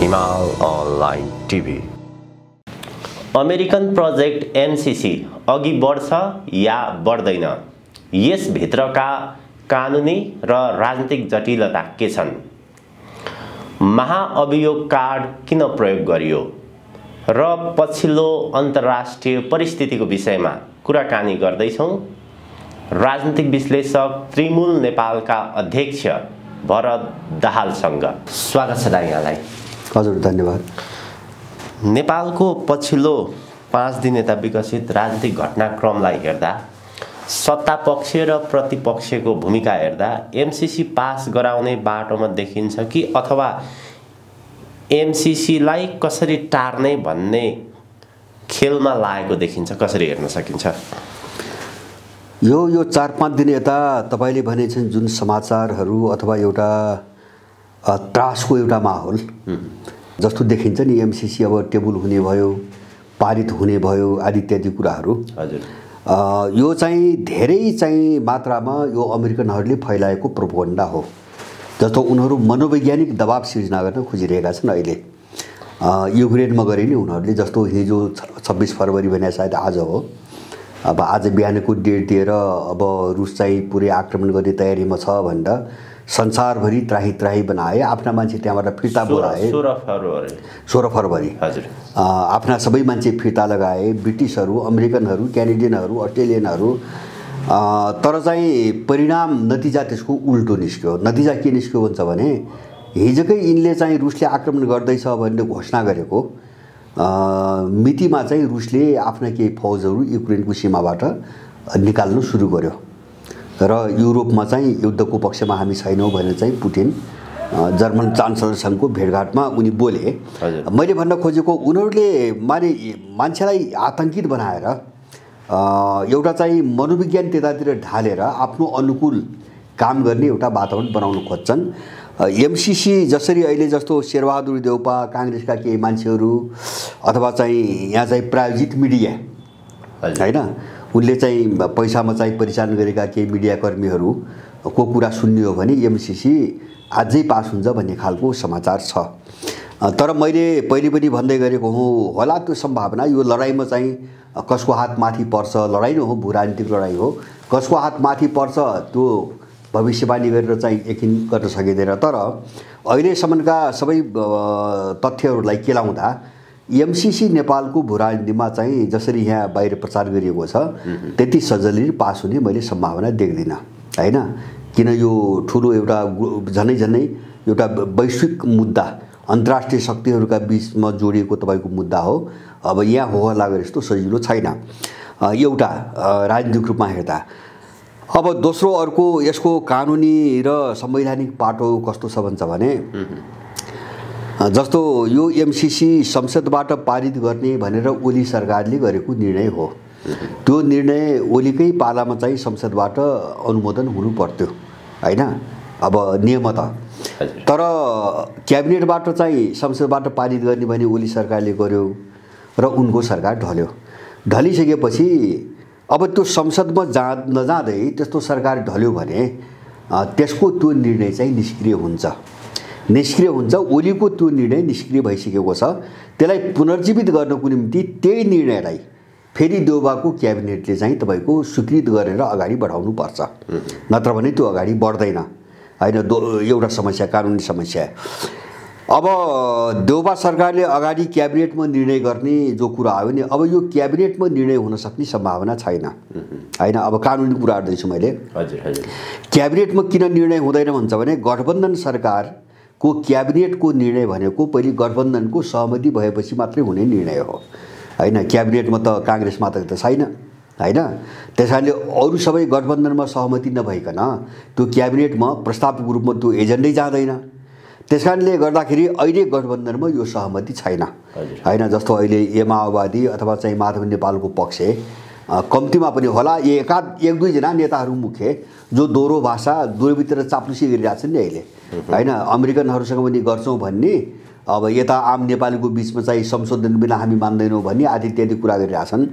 हिमाल online TV. American project MCC अघि बढ्छ या बढ्दैन? यसभित्रका कानुनी र राजनीतिक जटिलता के छन्? महाअभियोग कार्ड किन प्रयोग गरियो र पछिल्लो अन्तर्राष्ट्रिय परिस्थितिको विषयमा कुराकानी गर्दैछौँ। राजनीतिक विश्लेषक त्रिमूल नेपालका अध्यक्ष भरत दाहालसँग स्वागत छ यहाँलाई। हजुर, धन्यवाद। नेपालको पछिल्लो 5 दिन यता विकसित राजनीतिक घटनाक्रमलाई हेर्दा, सत्ता पक्ष र प्रतिपक्षको भूमिका हेर्दा एमसीसी पास गराउने बाटोमा देखिन्छ कि अथवा एमसीसीलाई कसरी टार्ने भन्ने खेलमा लागेको देखिन्छ? कसरी हेर्न सकिन्छ? यो 4-5 दिन यता तपाईले भनेछन् जुन समाचारहरू अथवा एउटा त्रासको एउटा माहौल जस्तो देखिन्छ नि, एमसीसी अब टेबल हुने भयो, पारित हुने भयो आदि इत्यादि कुराहरू। हजुर, यो चाहिँ धेरै चाहिँ मात्रामा यो अमेरिकनहरूले फैलाएको प्रोपोगन्डा हो। जस्तो उनीहरू मनोवैज्ञानिक दबाव सिर्जना गर्न खोजिरहेका छन् अहिले। युक्रेनमा गरे नि उनीहरूले, जस्तो हिजो 26 फरवरी भने सायद आज हो, अब आज बिहानको डेट दिएर अब रुस चाहिँ पुरै आक्रमण गर्ने तयारीमा छ भनेर संसारभरि त्राही बनाए। आफ्ना मान्छे त्यहाँबाट फिर्ता बोलाए। 16 फरवरी। हजुर, आफ्ना सबै मान्छे फिर्ता लगाए, ब्रिटिसहरू, अमेरिकनहरू, क्यानेडियनहरू, अस्ट्रेलियनहरू। तर चाहिँ परिणाम नतिजा त्यसको उल्टो निस्क्यो। नतिजा के निस्क्यो भन्छ भने हिजोकै यिनले चाहिँ रुसले आक्रमण गर्दैछ भनेर घोषणा गरेको मितिमा चाहिँ रुसले आफ्ना केही फौजहरू युक्रेनको सीमाबाट निकाल्नु सुरु गर्यो र युरोपमा चाहिँ युद्धको पक्षमा हामी छैनौँ भनेर चाहिँ पुटिन जर्मन चान्सलरसँगको भेटघाटमा उनी बोले। मैले भन्न खोजेको उनीहरूले मान्छेलाई आतंकित बनाएर एउटा चाहिँ मनोविज्ञान त्यतातिर ढालेर आफ्नो अनुकूल काम गर्ने एउटा वातावरण बनाउन खोज्छन्। एमसीसी जसरी अहिले जस्तो शेरबहादुर देउपा, काङ्ग्रेसका केही मान्छेहरू अथवा चाहिँ यहाँ चाहिँ प्रायोजित मिडिया हैन, उनले चाहिँ पैसामा चाहिँ परिचालन गरेका केही मिडियाकर्मीहरूको कुरा सुन्ने हो भने एमसीसी अझै पास हुन्छ भन्ने खालको समाचार छ। तर मैले पहिले पनि भन्दै गरेको हुँ, होला त्यो सम्भावना। यो लडाइँमा चाहिँ कसको हात माथि पर्छ, लडाइँ हो, भू राजनीतिक लडाइँ हो, कसको हात माथि पर्छ त्यो भविष्यवाणी गरेर चाहिँ यकिन गर्न सकिँदैन। तर अहिलेसम्मका सबै तथ्यहरूलाई केलाउँदा एमसीसी नेपालको भू राजनीतिमा चाहिँ जसरी यहाँ बाहिर प्रचार गरिएको छ त्यति सजिलै पास हुने मैले सम्भावना देख्दिनँ हैन। किन यो ठुलो एउटा झनै एउटा वैश्विक मुद्दा, अन्तर्राष्ट्रिय शक्तिहरूका बीचमा जोडिएको तपाईँको मुद्दा हो। अब यहाँ हो हल्ला गरे जस्तो सजिलो छैन एउटा राजनीतिक रूपमा हेर्दा। अब दोस्रो अर्को यसको कानुनी र संवैधानिक पाटो कस्तो छ भन्छ भने जस्तो यो एमसीसी संसदबाट पारित गर्ने भनेर ओली सरकारले गरेको निर्णय हो। त्यो निर्णय ओलीकै पालामा चाहिँ संसदबाट अनुमोदन हुनु पर्थ्यो हैन, अब नियमत। तर क्याबिनेटबाट चाहिँ संसदबाट पारित गर्ने भने ओली सरकारले गर्यो र उनको सरकार ढल्यो। ढलिसकेपछि अब त्यो संसदमा नजाँदै त्यस्तो सरकार ढल्यो भने त्यसको त्यो निर्णय चाहिँ निष्क्रिय हुन्छ। ओलीको त्यो निर्णय निष्क्रिय भइसकेको छ। त्यसलाई पुनर्जीवित गर्नको निम्ति त्यही निर्णयलाई फेरि देउबाको क्याबिनेटले चाहिँ तपाईँको स्वीकृत गरेर अगाडि बढाउनु पर्छ, नत्र भने त्यो अगाडि बढ्दैन हैन। एउटा समस्या, कानुनी समस्या। अब देउबा सरकारले अगाडि क्याबिनेटमा निर्णय गर्ने जो कुरा आयो नि, अब यो क्याबिनेटमा निर्णय हुन सक्ने सम्भावना छैन हैन। अब कानुनी कुरा गर्दैछु मैले। हजुर, क्याबिनेटमा किन निर्णय हुँदैन भन्छ भने गठबन्धन सरकारको क्याबिनेटको निर्णय भनेको पहिले गठबन्धनको सहमति भएपछि मात्रै हुने निर्णय हो हैन। क्याबिनेटमा त काङ्ग्रेस मात्र त छैन हैन। त्यसकारणले अरू सबै गठबन्धनमा सहमति नभइकन त्यो क्याबिनेटमा प्रस्तावको रूपमा त्यो एजेन्डै जाँदैन। त्यसकारणले गर्दाखेरि अहिले गठबन्धनमा यो सहमति छैन हैन। जस्तो अहिले माओवादी अथवा चाहिँ माधव नेपालको पक्ष कम्तीमा पनि होला एक दुईजना नेताहरू मुख्य जो दोहोरो भाषा दुवैतिर चाप्लुसी गरिरहेछन् नि अहिले हैन। अमेरिकनहरूसँग पनि गर्छौँ भन्ने, अब यता आम नेपालीको बिचमा चाहिँ संशोधन बिना हामी मान्दैनौँ भन्ने आदि इत्यादि कुरा गरिरहेछन्।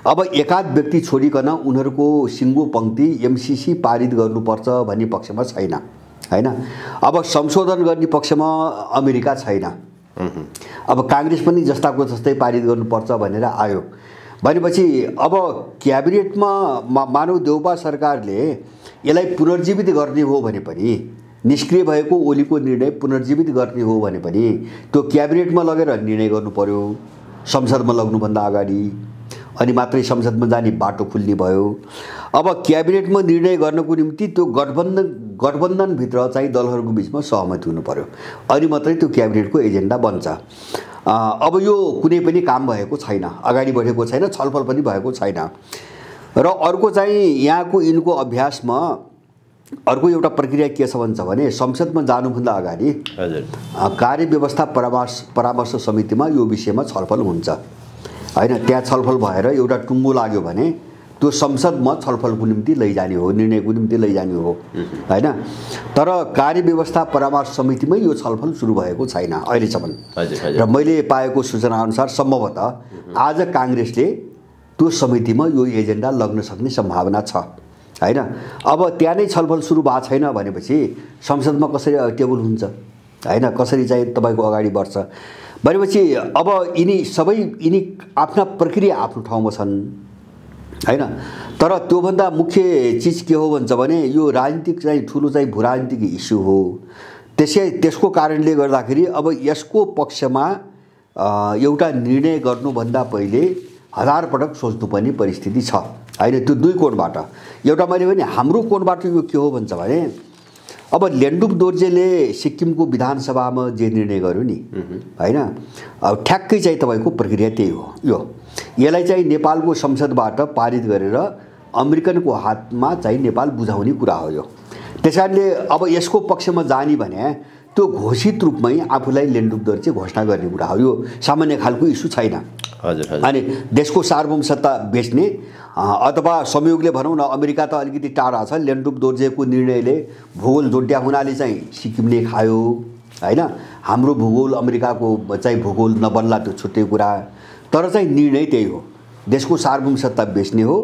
अब एकाध व्यक्ति छोडिकन उनीहरूको सिङ्गो पंक्ति एमसीसी पारित गर्नुपर्छ भन्ने पक्षमा छैन हैन। अब संशोधन गर्ने पक्षमा अमेरिका छैन अब काङ्ग्रेस पनि जस्ताको जस्तै पारित गर्नुपर्छ भनेर आयो भनेपछि अब क्याबिनेटमा मानव देउपा सरकारले यसलाई पुनर्जीवित गर्ने हो भने पनि निष्क्रिय भएको ओलीको निर्णय पुनर्जीवित गर्ने हो भने पनि त्यो क्याबिनेटमा लगेर निर्णय गर्नु पर्यो संसदमा लग्नुभन्दा अगाडि अनि मात्रै संसदमा जाने बाटो खुल्ने भयो। अब क्याबिनेटमा निर्णय गर्नको निम्ति त्यो गठबन्धनभित्र चाहिँ दलहरूको बिचमा सहमति हुनु पर्यो अनि मात्रै त्यो क्याबिनेटको एजेन्डा बन्छ। अब यो कुनै पनि काम भएको छैन, अगाडि बढेको छैन, छलफल पनि भएको छैन। र अर्को चाहिँ यहाँको यिनको अभ्यासमा अर्को एउटा प्रक्रिया के छ भन्छ भने संसदमा जानुभन्दा अगाडि कार्यव्यवस्था परामर्श समितिमा यो विषयमा छलफल हुन्छ हैन। त्यहाँ छलफल भएर एउटा टुङ्गो लाग्यो भने त्यो संसदमा छलफलको निम्ति लैजाने हो, निर्णयको निम्ति लैजाने हो हैन। तर कार्यव्यवस्था परामर्श समितिमै यो छलफल सुरु भएको छैन अहिलेसम्म। र मैले पाएको सूचना अनुसार सम्भवतः आज काङ्ग्रेसले त्यो समितिमा यो एजेन्डा लग्न सक्ने सम्भावना छ हैन। अब त्यहाँ नै छलफल सुरु भएको छैन भनेपछि संसदमा कसरी टेबल हुन्छ हैन, कसरी चाहिँ तपाईको अगाडि बढ्छ भनेपछि अब यिनी आफ्ना प्रक्रिया आफ्नो ठाउँमा छन् हैन। तर त्योभन्दा मुख्य चिज के हो भन्छ भने यो राजनीतिक चाहिँ ठुलो चाहिँ भू राजनीतिक इस्यु हो। त्यसको कारणले गर्दाखेरि अब यसको पक्षमा एउटा निर्णय गर्नुभन्दा पहिले 1000 पटक सोच्नुपर्ने परिस्थिति छ हैन। त्यो दुई कोणबाट एउटा मैले भने हाम्रो कोणबाट यो के हो भन्छ भने अब लेन्डुप दोर्जेले सिक्किमको विधानसभामा जे निर्णय गर्यो नि हैन, अब ठ्याक्कै चाहिँ तपाईको प्रक्रिया त्यही हो। यसलाई चाहिँ नेपालको संसदबाट पारित गरेर अमेरिकनको हातमा चाहिँ नेपाल बुझाउने कुरा हो यो। त्यसकारणले अब यसको पक्षमा जाने भने त्यो घोषित रूपमै आफूलाई लेन्डुप दोर्जे घोषणा गर्ने कुरा हो। यो सामान्य खालको इस्यु छैन। अनि देशको सार्वभौमसत्ता बेच्ने अथवा संयोगले भनौँ न अमेरिका त अलिकति टाढा छ, लेन्डुप दोर्जेको निर्णयले भूगोल जोड्या हुनाले चाहिँ सिक्किमले खायो हैन। हाम्रो भूगोल अमेरिकाको चाहिँ भूगोल नबन्ला त्यो छुट्टै कुरा, तर चाहिँ निर्णय त्यही हो। देशको सार्वभौमसत्ता बेच्ने हो,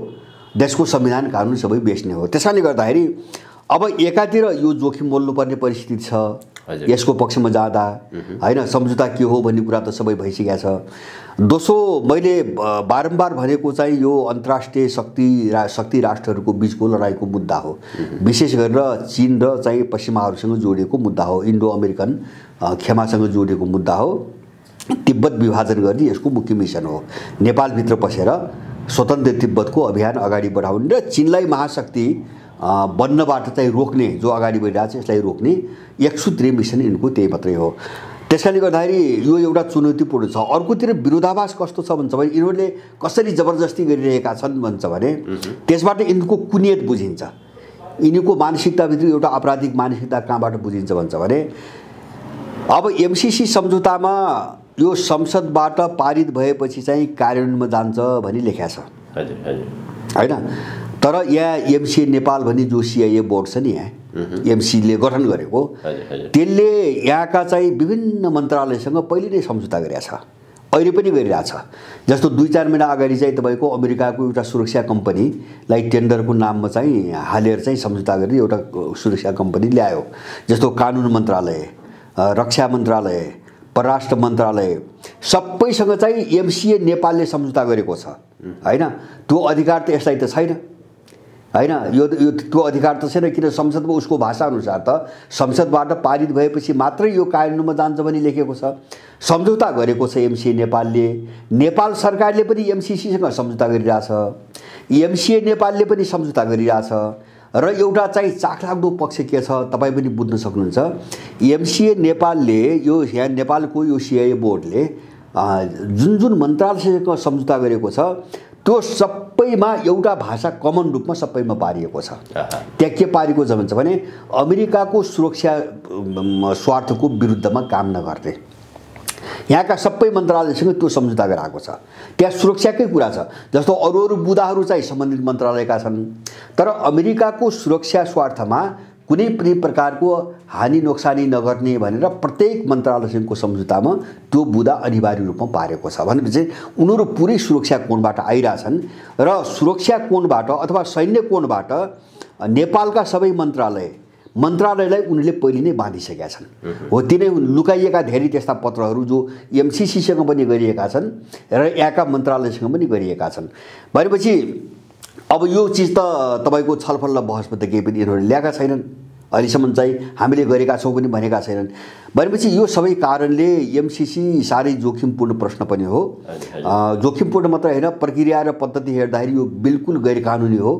देशको संविधान कानुन सबै बेच्ने हो। त्यसैले गर्दाखेरि अब एकातिर यो जोखिम बोल्नुपर्ने परिस्थिति छ यसको पक्षमा जाँदा हैन। सम्झौता के हो भन्ने कुरा त सबै भइसकेको छ। दोस्रो मैले बारम्बार भनेको चाहिँ यो अन्तर्राष्ट्रिय शक्ति राष्ट्रहरूको बिचको लडाईँको मुद्दा हो। विशेष गरेर चीन र चाहिँ पश्चिमाहरूसँग जोडिएको मुद्दा हो, इन्डो अमेरिकन खेमासँग जोडिएको मुद्दा हो। तिब्बत विभाजन गर्ने यसको मुख्य मिसन हो। नेपालभित्र पसेर स्वतन्त्र तिब्बतको अभियान अगाडि बढाउने र चीनलाई महाशक्ति बन्नबाट चाहिँ रोक्ने, जो अगाडि बढिरहेको छ यसलाई रोक्ने एक सूत्रीय मिसन यिनको त्यही मात्रै हो। त्यसकारणले गर्दाखेरि यो एउटा चुनौतीपूर्ण छ। अर्कोतिर विरोधाभास कस्तो छ भन्छ भने यिनीहरूले कसरी जबरजस्ती गरिरहेका छन् भन्छ भने त्यसबाट यिनको कुनियत बुझिन्छ। यिनीको मानसिकताभित्र एउटा आपराधिक मानसिकता कहाँबाट बुझिन्छ भन्छ भने अब एमसीसी सम्झौतामा यो संसदबाट पारित भएपछि चाहिँ कार्यान्वयनमा जान्छ भनी लेख्या छ हैन। तर यहाँ एमसी नेपाल भनी जो सिआइए बोर्ड छ नि, यहाँ एमसीले गठन गरेको, त्यसले यहाँका चाहिँ विभिन्न मन्त्रालयसँग पहिले नै सम्झौता गरेको छ, अहिले पनि गरिरहेछ। जस्तो 2-4 महिना अगाडि चाहिँ तपाईँको अमेरिकाको एउटा सुरक्षा कम्पनीलाई टेन्डरको नाममा चाहिँ हालेर चाहिँ सम्झौता गरेर एउटा सुरक्षा कम्पनी ल्यायो। जस्तो कानुन मन्त्रालय, रक्षा मन्त्रालय, परराष्ट्र मन्त्रालय सबैसँग चाहिँ एमसिए नेपालले सम्झौता गरेको छ हैन। त्यो अधिकार त यसलाई त छैन हैन। यो त्यो अधिकार त छैन, किन संसदमा उसको भाषाअनुसार त संसदबाट पारित भएपछि मात्रै यो कार्यान्वयनमा जान्छ भनी लेखेको छ। सम्झौता गरेको छ एमसिए नेपालले, नेपाल सरकारले पनि एमसिसीसँग सम्झौता गरिरहेछ, एमसिए नेपालले पनि सम्झौता गरिरहेछ। र एउटा चाहिँ चाखलाग्दो पक्ष के छ तपाईँ पनि बुझ्न सक्नुहुन्छ, एमसिए नेपालले यो यहाँ नेपालको यो सिआइए बोर्डले जुन मन्त्रालयसँग सम्झौता गरेको छ त्यो सबैमा एउटा भाषा कमन रूपमा सबैमा पारिएको छ। त्यहाँ के पारेको छ भन्छ भने अमेरिकाको सुरक्षा स्वार्थको विरुद्धमा काम नगर्ने यहाँका सबै मन्त्रालयसँग त्यो सम्झौता गराएको छ। त्यहाँ सुरक्षाकै कुरा छ। जस्तो अरू बुदाहरू चाहिँ सम्बन्धित मन्त्रालयका छन्, तर अमेरिकाको सुरक्षा स्वार्थमा कुनै पनि प्रकारको हानि नोक्सानी नगर्ने भनेर प्रत्येक मन्त्रालयसँगको सम्झौतामा त्यो बुदा अनिवार्य रूपमा पारेको छ। भनेपछि उनीहरू पुरै सुरक्षा कोणबाट आइरहेछन् र सुरक्षा कोणबाट अथवा सैन्य कोणबाट नेपालका सबै मन्त्रालय मन्त्रालयलाई उनीहरूले पहिले नै बाँधिसकेका छन्। हो तिनै लुकाइएका धेरै त्यस्ता पत्रहरू जो एमसिसीसँग पनि गरिएका छन् र यहाँका मन्त्रालयसँग पनि गरिएका छन्। भनेपछि अब यो चिज त तपाईँको छलफल र बहसमा त केही पनि यिनीहरूले ल्याएका छैनन्, अहिलेसम्म चाहिँ हामीले गरेका छौँ पनि भनेका छैनन्। भनेपछि यो सबै कारणले एमसिसी साह्रै जोखिमपूर्ण प्रश्न पनि हो। जोखिमपूर्ण मात्र होइन, प्रक्रिया र पद्धति हेर्दाखेरि यो बिल्कुल गैरकानुनी हो।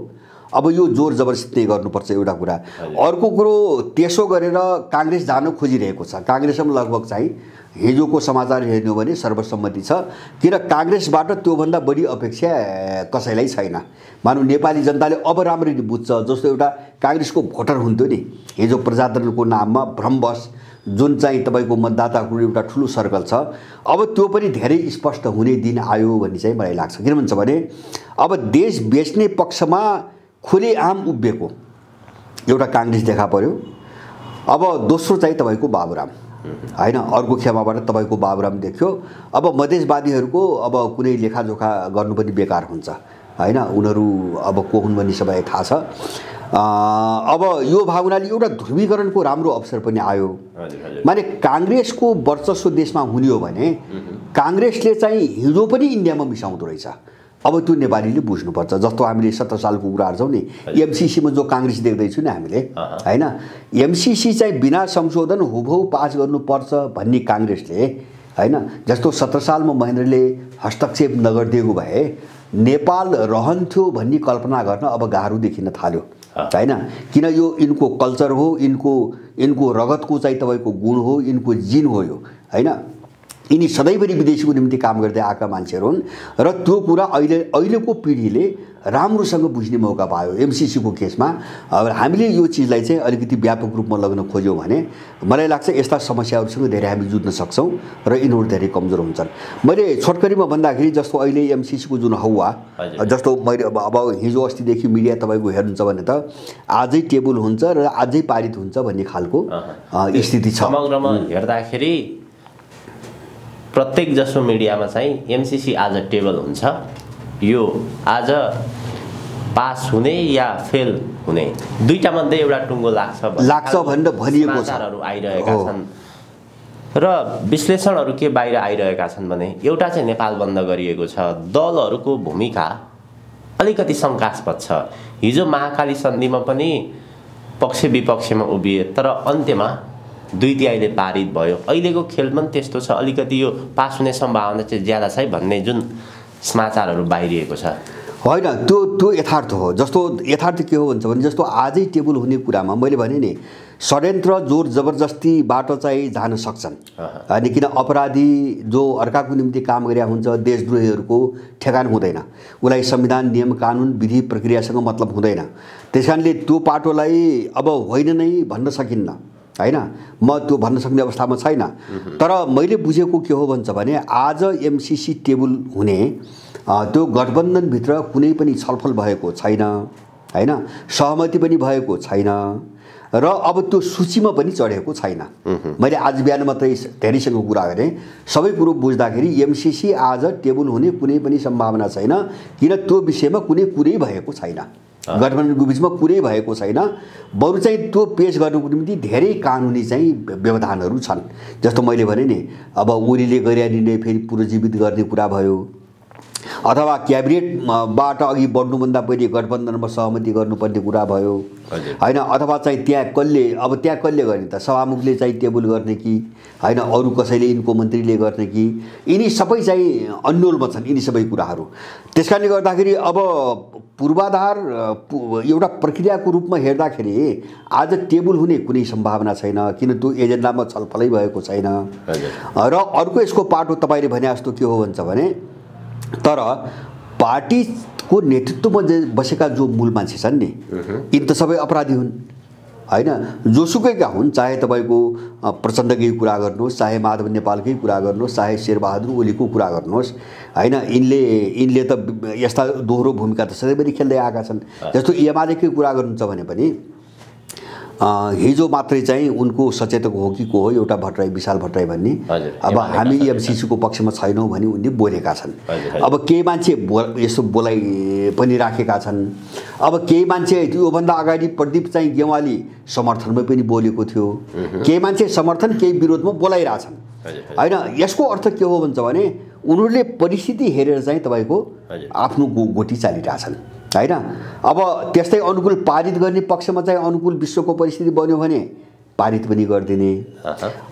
अब यो जोर जबरजस्ती गर्नुपर्छ एउटा कुरा। अर्को कुरो, त्यसो गरेर काङ्ग्रेस जान खोजिरहेको छ। काङ्ग्रेसमा लगभग चाहिँ हिजोको समाचार हेर्नु भने सर्वसम्मति छ, किन काङ्ग्रेसबाट त्योभन्दा बढी अपेक्षा कसैलाई छैन। मानौँ नेपाली जनताले अब राम्ररी बुझ्छ, जस्तो एउटा काङ्ग्रेसको भोटर हुन्थ्यो नि हिजो प्रजातन्त्रको नाममा भ्रमवश, जुन चाहिँ तपाईँको मतदाताको एउटा ठुलो सर्कल छ, अब त्यो पनि धेरै स्पष्ट हुने दिन आयो भन्ने चाहिँ मलाई लाग्छ। किन भन्छ भने अब देश बेच्ने पक्षमा खुलेआम उभिएको एउटा काङ्ग्रेस देखा पर्यो। अब दोस्रो चाहिँ तपाईँको बाबुराम होइन, अर्को खेमाबाट तपाईँको बाबुराम देख्यो। अब मधेसवादीहरूको अब कुनै लेखाजोखा गर्नु पनि बेकार हुन्छ होइन, उनीहरू अब को हुन् भन्ने सबैलाई थाहा छ। अब यो भावनाले एउटा ध्रुवीकरणको राम्रो अवसर पनि आयो। माने काङ्ग्रेसको वर्चस्व देशमा हुने हो भने काङ्ग्रेसले चाहिँ हिजो पनि इन्डियामा मिसाउँदो रहेछ। अब त्यो नेपालीले बुझ्नुपर्छ। जस्तो हामीले 17 सालको कुरा गर्छौँ नि, एमसिसीमा जो काङ्ग्रेस देख्दैछौँ नि हामीले होइन, एमसिसी चाहिँ बिना संशोधन हुबहु पास गर्नुपर्छ भन्ने काङ्ग्रेसले होइन, जस्तो 17 सालमा महेन्द्रले हस्तक्षेप नगरिदिएको भए नेपाल रहन्थ्यो भन्ने कल्पना गर्न अब गाह्रो देखिन थाल्यो होइन। किन यो यिनको कल्चर हो, यिनको रगतको चाहिँ तपाईँको गुण हो, यिनको जिन हो यो होइन। यिनी सधैँभरि विदेशीको निम्ति काम गर्दै आएका मान्छेहरू हुन् र त्यो कुरा अहिलेको पिँढीले राम्रोसँग बुझ्ने मौका पायो एमसिसीको केसमा। अब हामीले यो चिजलाई चाहिँ अलिकति व्यापक रूपमा लग्न खोज्यौँ भने मलाई लाग्छ यस्ता समस्याहरूसँग धेरै हामी जुझ्न सक्छौँ र यिनीहरू धेरै कमजोर हुन्छन्। मैले छोटकरीमा भन्दाखेरि जस्तो अहिले एमसिसीको जुन हौवा, जस्तो मैले अब हिजो अस्तिदेखि मिडिया तपाईँको हेर्नुहुन्छ भने त आजै टेबल हुन्छ र आजै पारित हुन्छ भन्ने खालको स्थिति छ। समग्रमा हेर्दाखेरि प्रत्येक जसो मिडियामा चाहिँ एमसिसी आज टेबल हुन्छ, यो आज पास हुने या फेल हुने दुईटा मध्ये एउटा टुङ्गो लाग्छ भनेर भनिएको छ। समाचारहरू आइरहेका छन् र विश्लेषणहरू के बाहिर आइरहेका छन् भने एउटा चाहिँ नेपाल बन्द गरिएको छ, दलहरूको भूमिका अलिकति शङ्कास्पद छ। हिजो महाकाली सन्धिमा पनि पक्ष विपक्षमा उभिए तर अन्त्यमा 2/3 पारित भयो। अहिलेको खेल पनि त्यस्तो छ, अलिकति यो पास हुने सम्भावना चाहिँ ज्यादा छ भन्ने जुन समाचारहरू बाहिरिएको छ होइन, त्यो यथार्थ हो। जस्तो यथार्थ के हो भन्छ भने जस्तो आजै टेबल हुने कुरामा मैले भने नि षड्यन्त्र जोर जबरजस्तीबाट चाहिँ जान सक्छन् अनि किन अपराधी जो अर्काको निम्ति काम गरेका हुन्छ देशद्रोहीहरूको ठेगान हुँदैन, उसलाई संविधान नियम कानुन विधि प्रक्रियासँग मतलब हुँदैन। त्यसकारणले त्यो पाटोलाई अब होइन नै भन्न सकिन्न होइन, म त्यो भन्न सक्ने अवस्थामा छैन। तर मैले बुझेको के हो भन्छ भने आज एमसिसी टेबल हुने त्यो गठबन्धनभित्र कुनै पनि छलफल भएको छैन होइन, सहमति पनि भएको छैन र अब त्यो सूचीमा पनि चढेको छैन। मैले आज बिहान मात्रै धेरैसँग कुरा गरेँ, सबै कुरो बुझ्दाखेरि एमसिसी आज टेबल हुने कुनै पनि सम्भावना छैन, किन त्यो विषयमा कुनै कुरै भएको छैन, गठबन्धनको बिचमा कुरै भएको छैन। बरु चाहिँ त्यो पेश गर्नुको निम्ति धेरै कानुनी चाहिँ व्यवधानहरू छन्। जस्तो मैले भने नि अब ओलीले गरेका निर्णय फेरि पुनर्जीवित गर्ने कुरा भयो, अथवा क्याबिनेटबाट अघि बढ्नुभन्दा पहिले गठबन्धनमा सहमति गर्नुपर्ने कुरा भयो होइन, अथवा चाहिँ त्यहाँ कसले गर्ने त, सभामुखले चाहिँ टेबल गर्ने कि होइन, अरू कसैले यिनको मन्त्रीले गर्ने कि, यिनी सबै चाहिँ अन्यलमा छन् यिनी सबै कुराहरू। त्यसकारणले गर्दाखेरि अब पूर्वाधार एउटा प्रक्रियाको रूपमा हेर्दाखेरि आज टेबल हुने कुनै सम्भावना छैन, किन त्यो एजेन्डामा छलफलै भएको छैन। र अर्को यसको पाटो तपाईँले भने जस्तो के हो भन्छ भने तर पार्टीको नेतृत्वमा बसेका जो मूल मान्छे छन् नि यिनी त सबै अपराधी हुन् होइन, जोसुकैका हुन्, चाहे तपाईँको प्रचण्डकै कुरा गर्नुहोस्, चाहे माधव नेपालकै कुरा गर्नुहोस्, चाहे शेरबहादुर ओलीको कुरा गर्नुहोस् होइन, यिनले त यस्ता दोहोरो भूमिका त सधैँभरि खेल्दै आएका छन्। जस्तो एमालेकै कुरा गर्नुहुन्छ भने पनि हिजो मात्रै चाहिँ उनको सचेतक हो कि को हो एउटा भट्टराई विशाल भट्टराई भन्ने अब हामी एमसीसीको पक्षमा छैनौँ भने उनले बोलेका छन्। अब केही मान्छे यसो बोलाइ पनि राखेका छन्। अब केही मान्छे योभन्दा अगाडि प्रदीप चाहिँ गेवाली समर्थनमा पनि बोलेको थियो, केही मान्छे समर्थन केही विरोधमा बोलाइरहेछन् होइन। यसको अर्थ के हो भन्छ भने उनीहरूले परिस्थिति हेरेर चाहिँ तपाईँको आफ्नो गोटी चालिरहेछन् होइन। अब त्यस्तै अनुकूल पारित गर्ने पक्षमा चाहिँ अनुकूल विश्वको परिस्थिति बन्यो भने पारित पनि गरिदिने।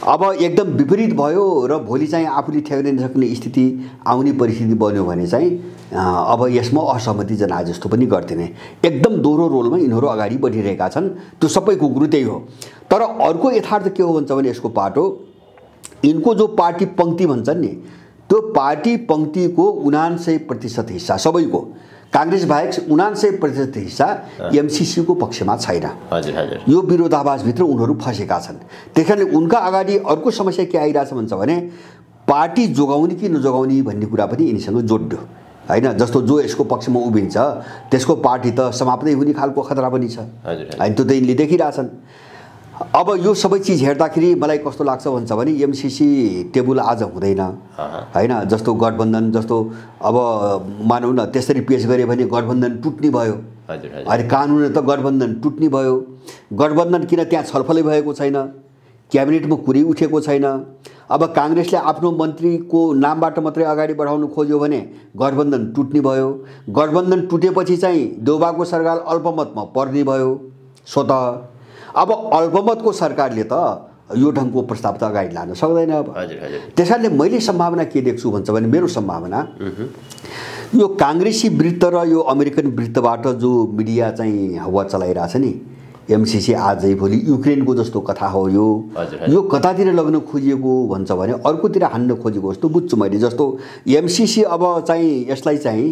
अब एकदम विपरीत भयो र भोलि चाहिँ आफूले ठेक्न नसक्ने स्थिति आउने परिस्थिति बन्यो भने चाहिँ अब यसमा असहमति जनाए जस्तो पनि गरिदिने। एकदम दोहोरो रोलमा यिनीहरू अगाडि बढिरहेका छन्। त्यो सबैको कुरो त्यही हो। तर अर्को यथार्थ के हो भन्छ भने यसको पाटो यिनको जो पार्टी पङ्क्ति भन्छन् नि, त्यो पार्टी पङ्क्तिको 79% हिस्सा सबैको कांग्रेस बाहेक 79% हिस्सा एमसीसीको पक्षमा छैन। यो विरोधाभासभित्र उनीहरू फसेका छन्। त्यसैले उनका अगाडि अर्को समस्या के आइरहेछ भन्छ भने पार्टी जोगाउने कि नजोगाउने भन्ने कुरा पनि यिनीसँग जोड्यो होइन। जस्तो जो यसको पक्षमा उभिन्छ त्यसको पार्टी त समाप्तै हुने खालको खतरा पनि छ होइन। त्यो त यिनले देखिरहेछन्। अब यो सबै चिज हेर्दाखेरि मलाई कस्तो लाग्छ भन्छ भने एमसीसी टेबल आज हुँदैन होइन। जस्तो गठबन्धन जस्तो अब मानौँ न त्यसरी पेश गरे भने गठबन्धन टुट्ने भयो। अनि कानुन त गठबन्धन टुट्ने भयो। गठबन्धन किन त्यहाँ छलफलै भएको छैन, क्याबिनेटमा कुरै उठेको छैन। अब कांग्रेसले आफ्नो मन्त्रीको नामबाट मात्रै अगाडि बढाउन खोज्यो भने गठबन्धन टुट्ने भयो। गठबन्धन टुटेपछि चाहिँ देउबाको सरकार अल्पमतमा पर्ने भयो स्वतः। अब अल्पमतको सरकारले त यो ढङ्गको प्रस्ताव त अगाडि लान सक्दैन। अब त्यसैले मैले सम्भावना के देख्छु भन्छ भने मेरो सम्भावना यो काङ्ग्रेसी वृत्त र यो अमेरिकन वृत्तबाट जो मिडिया चाहिँ हावा चलाइरहेछ नि, एमसीसी आजै भोलि युक्रेनको जस्तो कथा हो। यो कतातिर लग्न खोजिएको भन्छ भने अर्कोतिर हान्न खोजेको जस्तो बुझ्छु मैले। जस्तो एमसीसी अब चाहिँ यसलाई चाहिँ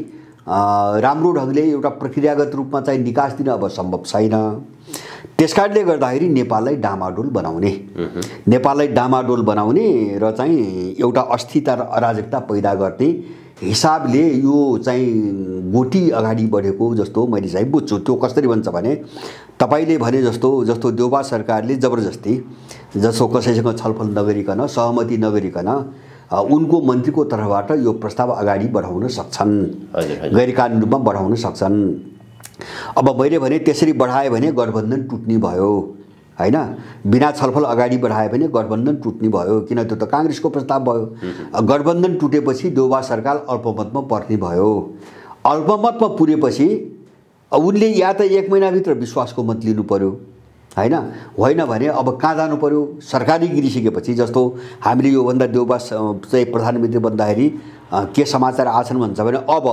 राम्रो ढङ्गले एउटा प्रक्रियागत रूपमा चाहिँ निकास दिन अब सम्भव छैन। त्यसकारणले गर्दाखेरि नेपाललाई डामाडोल बनाउने र चाहिँ एउटा अस्थिरता र अराजकता पैदा गर्ने हिसाबले यो चाहिँ गोटी अगाडि बढेको जस्तो मैले चाहिँ बुझ्छु। त्यो कसरी भन्छ भने तपाईले भने जस्तो देउबा सरकारले जबरजस्ती जसो कसैसँग छलफल नगरिकन सहमति नगरिकन उनको मन्त्रीको तर्फबाट यो प्रस्ताव अगाडि बढाउन सक्छन्, गैरकानुनी रूपमा बढाउन सक्छन्। अब मैले भने त्यसरी बढाए भने गठबन्धन टुट्ने भयो होइन। बिना छलफल अगाडि बढाए भने गठबन्धन टुट्ने भयो, किन त्यो त कांग्रेसको प्रस्ताव भयो। गठबन्धन टुटेपछि देउबा सरकार अल्पमतमा पर्ने भयो। अल्पमतमा पुरेपछि उनले या त 1 महिनाभित्र विश्वासको मत लिनु पर्यो होइन भने अब कहाँ जानु पर्यो सरकारी गिरिसकेपछि। जस्तो हामीले योभन्दा देउबा चाहिँ प्रधानमन्त्री बन्दाखेरि के समाचार आछन् भन्छ भने अब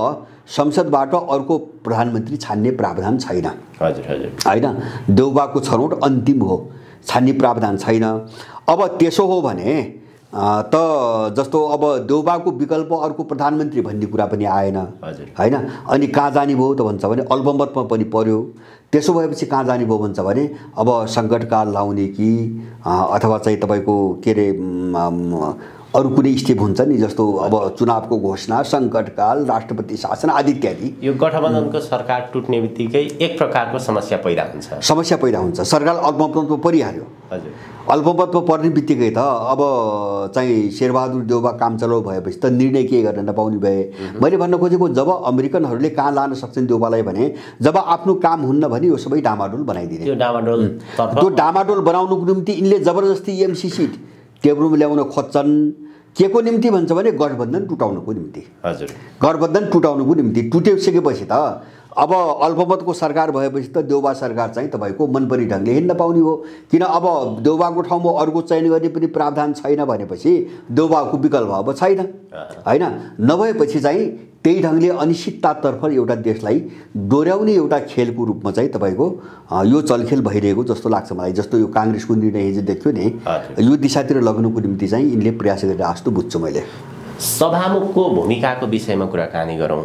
संसदबाट अर्को प्रधानमन्त्री छान्ने प्रावधान छैन होइन। देउबाको छनौट अन्तिम हो, छान्ने प्रावधान छैन। अब त्यसो हो भने त जस्तो अब देउबाको विकल्प अर्को प्रधानमन्त्री भन्ने कुरा पनि आएन होइन। अनि कहाँ जाने भयो त भन्छ भने अल्पमतमा पनि पर्यो। त्यसो भएपछि कहाँ जाने भयो भन्छ भने अब सङ्कटकाल लाउने कि अथवा चाहिँ तपाईँको के अरे अरू कुनै स्टेप हुन्छ नि, जस्तो अब चुनावको घोषणा, सङ्कटकाल, राष्ट्रपति शासन आदि इत्यादि। यो गठबन्धनको सरकार टुट्ने बित्तिकै एक प्रकारको समस्या पैदा हुन्छ। सरकार अल्पमतमा परिहाल्यो। अल्पमतमा पर्ने बित्तिकै त अब चाहिँ शेरबहादुर देउबा काम चलाउ भएपछि त निर्णय के गर्न नपाउने भए। मैले भन्न खोजेको जब अमेरिकनहरूले कहाँ लान सक्छन् देउबालाई भने जब आफ्नो काम हुन्न भने यो सबै डामाडोल बनाइदिने। त्यो डामाडोल बनाउनुको निम्ति यिनले जबरजस्ती एमसीसी टेबलमा ल्याउन खोज्छन्। के को निम्ति भन्छ भने गठबन्धन टुटाउनुको निम्ति। गठबन्धन टुटाउनुको निम्ति टुटिसकेपछि त अब अल्पमतको सरकार भएपछि त देउबा सरकार चाहिँ तपाईँको मनपरी ढङ्गले हिँड्न पाउने हो। किन अब देउबाको ठाउँमा अर्को चयन गर्ने पनि प्रावधान छैन भनेपछि देउबाको विकल्प अब छैन होइन। नभएपछि चाहिँ त्यही ढङ्गले अनिश्चिततातर्फ एउटा देशलाई डोर्याउने एउटा खेलको रूपमा चाहिँ तपाईँको यो चलखेल भइरहेको जस्तो लाग्छ मलाई। जस्तो यो काङ्ग्रेसको निर्णय हिजो देख्यो नि, यो दिशातिर लग्नुको निम्ति चाहिँ यिनले प्रयास गरेर जस्तो बुझ्छु मैले। सभामुखको भूमिकाको विषयमा कुराकानी गरौँ।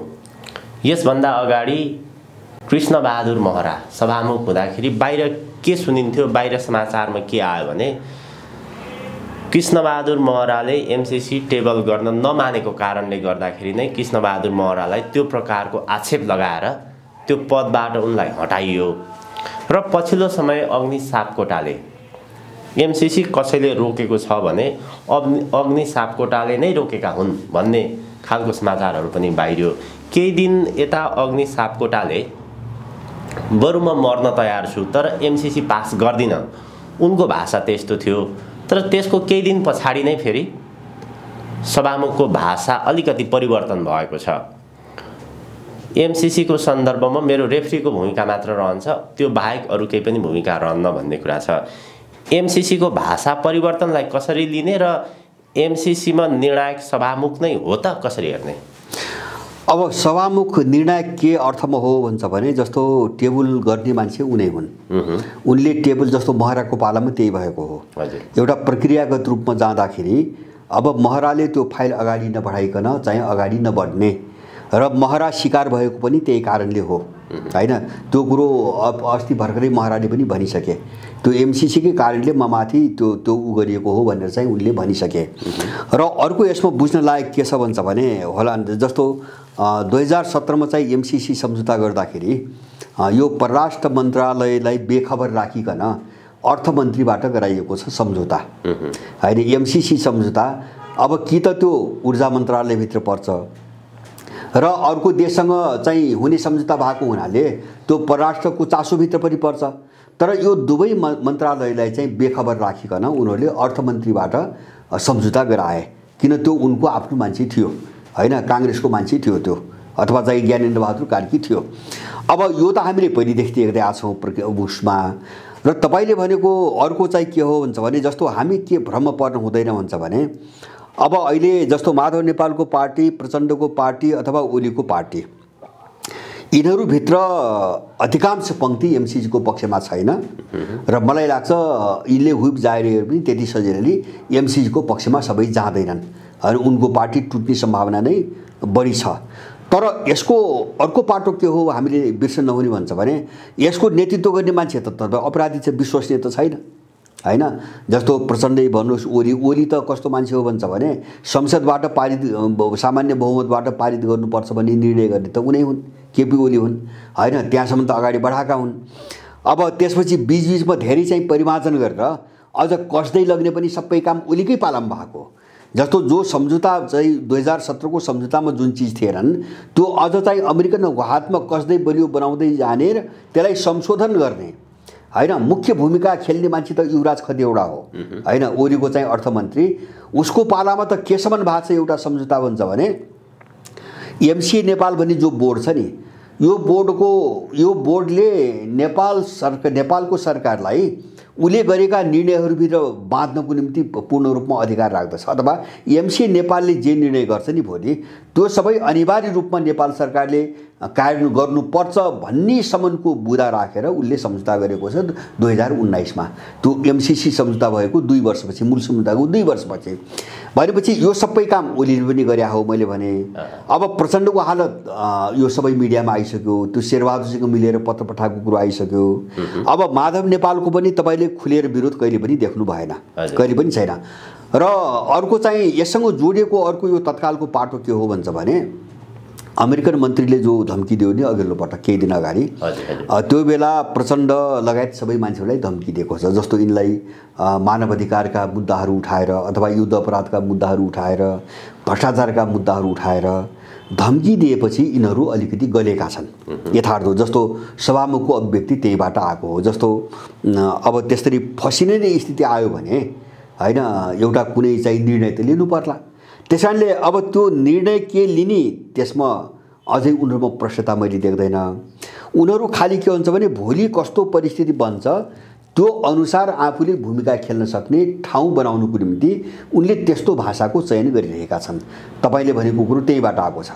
यसभन्दा अगाडि कृष्णबहादुर महरा सभामुख हुँदाखेरि बाहिर के सुनिन्थ्यो, बाहिर समाचारमा के आयो भने कृष्णबहादुर महराले एमसीसी टेबल गर्न नमानेको कारणले गर्दाखेरि नै कृष्णबहादुर महरालाई त्यो प्रकारको आक्षेप लगाएर त्यो पदबाट उनलाई हटाइयो र पछिल्लो समय अग्नि सापकोटाले एमसीसी कसैले रोकेको छ भने अग्नि सापकोटाले नै रोकेका हुन् भन्ने खालको समाचारहरू पनि बाहिरियो। केही दिन यता अग्नि सापकोटाले बरु म मर्न तयार छु तर एमसीसी पास गर्दिन, उनको भाषा त्यस्तो थियो। तर त्यसको केही दिन पछाडि नै फेरि सभामुखको भाषा अलिकति परिवर्तन भएको छ। एमसीसी को सन्दर्भमा मेरो रेफ्रीको भूमिका मात्र रहन्छ, त्यो बाहेक अरू केही पनि भूमिका रहन्न भन्ने कुरा छ। एमसीसी को भाषा परिवर्तनलाई कसरी लिने र एमसीसी मा निर्णायक सभामुख नै हो त कसरी हेर्ने? अब सभामुख निर्णायक के अर्थमा हो भन्छ भने जस्तो टेबल गर्ने मान्छे उनै हुन्। उनले टेबल जस्तो महराको पालामा त्यही भएको हो। एउटा प्रक्रियागत रूपमा जाँदाखेरि अब महराले त्यो फाइल अगाडि नबढाइकन चाहिँ अगाडि नबढ्ने र महरा शिकार भएको पनि त्यही कारणले हो हैन। त्यो कुरो अस्ति भर्खरै महराले पनि भनिसके, त्यो एमसीसी कै कारणले माथि त्यो उ गरिएको हो भनेर चाहिँ उनले भनिसके। र अर्को यसमा बुझ्न लायक के छ भन्छ भने होला जस्तो 2017 मा चाहिँ एमसीसी सम्झौता गर्दाखेरि यो परराष्ट्र मन्त्रालयलाई बेखबर राखिकन अर्थमन्त्रीबाट गराइएको छ सम्झौता हैन। एमसीसी सम्झौता अब कि त त्यो ऊर्जा मन्त्रालयभित्र पर्छ र अर्को देशसँग चाहिँ हुने सम्झौता भएको हुनाले त्यो परराष्ट्रको चासोभित्र पनि पर्छ। तर यो दुवै मन्त्रालयलाई चाहिँ बेखबर राखिकन उनीहरूले अर्थमन्त्रीबाट सम्झौता गराए, किन त्यो उनको आफ्नो मान्छे थियो हैन, काङ्ग्रेसको मान्छे थियो त्यो, अथवा चाहिँ ज्ञानेन्द्र बहादुर कार्की थियो। अब यो त हामीले पहिलेदेखि देख्दै आछौँ उसमा। र तपाईले भनेको अर्को चाहिँ के हो भन्छ भने जस्तो हामी के भ्रम पर्न हुँदैन भन्छ भने अब अहिले जस्तो माधव नेपालको पार्टी, प्रचण्डको पार्टी अथवा ओलीको पार्टी, यिनीहरूभित्र अधिकांश पंक्ति एमसीसी को पक्षमा छैन र मलाई लाग्छ यिनले हुइप जाहेरहरू पनि त्यति सजिलै एमसीसी को पक्षमा सबै जाँदैनन् अनि उनको पार्टी टुट्ने सम्भावना नै बढी छ। तर यसको अर्को पाटो के हो हामीले बिर्सन नहुने भन्छ भने यसको नेतृत्व गर्ने मान्छे त अपराधी चाहिँ विश्वसनीय त छैन हैन। जस्तो प्रचण्डै भन्नुहोस्, ओली त कस्तो मान्छे हो भन्छ भने संसदबाट पारित सामान्य बहुमतबाट पारित गर्नुपर्छ भन्ने निर्णय गर्ने त उनै हुन्, केपी ओली हुन् हैन। त्यहाँसम्म त अगाडि बढाएका हुन्। अब त्यसपछि बीचबीचमा धेरै चाहिँ परिमार्जन गरेर अझ कसदै लग्ने पनि सबै काम ओलीकै पालामा भएको। जस्तो जो सम्झौता चाहिँ 2017 को सम्झौतामा जुन चीज थिएनन् त्यो अझ चाहिँ अमेरिकनको हातमा कसदै बलियो बनाउँदै जाने र त्यसलाई संशोधन गर्ने हैन। मुख्य भूमिका खेल्ने मान्छे त युवराज खदेवडा हो हैन, ओलीको चाहिँ अर्थमन्त्री। उसको पालामा त केसम्म भएको छ एउटा सम्झौता भन्छ भने एमसी नेपाल भन्ने जो बोर्ड छ नि, यो बोर्डले नेपालको सरकारलाई उले गरेका निर्णयहरूभित्र बाँध्नको निम्ति पूर्ण रूपमा अधिकार राख्दछ, अथवा एमसी नेपालले जे निर्णय गर्छ नि भोलि त्यो सबै अनिवार्य रूपमा नेपाल सरकारले कार्यान्वयन गर्नुपर्छ भन्ने सम्मको बुँदा राखेर उनले सम्झौता गरेको छ 2019 मा। त्यो एमसीसी सम्झौता भएको 2 वर्षपछि, मूल सम्झौताको 2 वर्षपछि। भनेपछि यो सबै काम ओलीले पनि गरे हो मैले भने। अब प्रचण्डको हालत यो सबै मिडियामा आइसक्यो, त्यो शेरबहादुरसँग मिलेर पत्र पठाएको कुरो आइसक्यो। अब माधव नेपालको पनि तपाईले खुलेर विरोध कहिले पनि देख्नु भएन, कहिले पनि छैन। र अर्को चाहिँ यससँग जोडिएको अर्को यो तत्कालको पाटो के हो भन्छ भने अमेरिकन मन्त्रीले जो धम्की दियो नि अघिल्लो पटक केही दिन अगाडि, त्यो बेला प्रचण्ड लगायत सबै मान्छेहरूलाई धम्की दिएको छ। जस्तो यिनलाई मानव अधिकारका मुद्दाहरू उठाएर अथवा युद्ध अपराधका मुद्दाहरू उठाएर, भ्रष्टाचारका मुद्दाहरू उठाएर धम्की दिएपछि यिनीहरू अलिकति गलेका छन् यथार्थ। जस्तो सभामुखको अभिव्यक्ति त्यहीबाट आएको हो। जस्तो अब त्यसरी फसिने नै स्थिति आयो भने हैन एउटा कुनै चाहिँ निर्णय त लिनु पर्ला। त्यसैले अब त्यो निर्णय के लिने त्यसमा अझै उनीहरूमा प्रश्नता मैले देख्दैन। उनीहरू खाली के हुन्छ भने भोलि कस्तो परिस्थिति बन्छ त्यो अनुसार आफूले भूमिका खेल्न सक्ने ठाउँ बनाउनुको निम्ति उनले त्यस्तो भाषाको चयन गरिरहेका छन्। तपाईले भनेको कुरो त्यहीबाट आएको छ।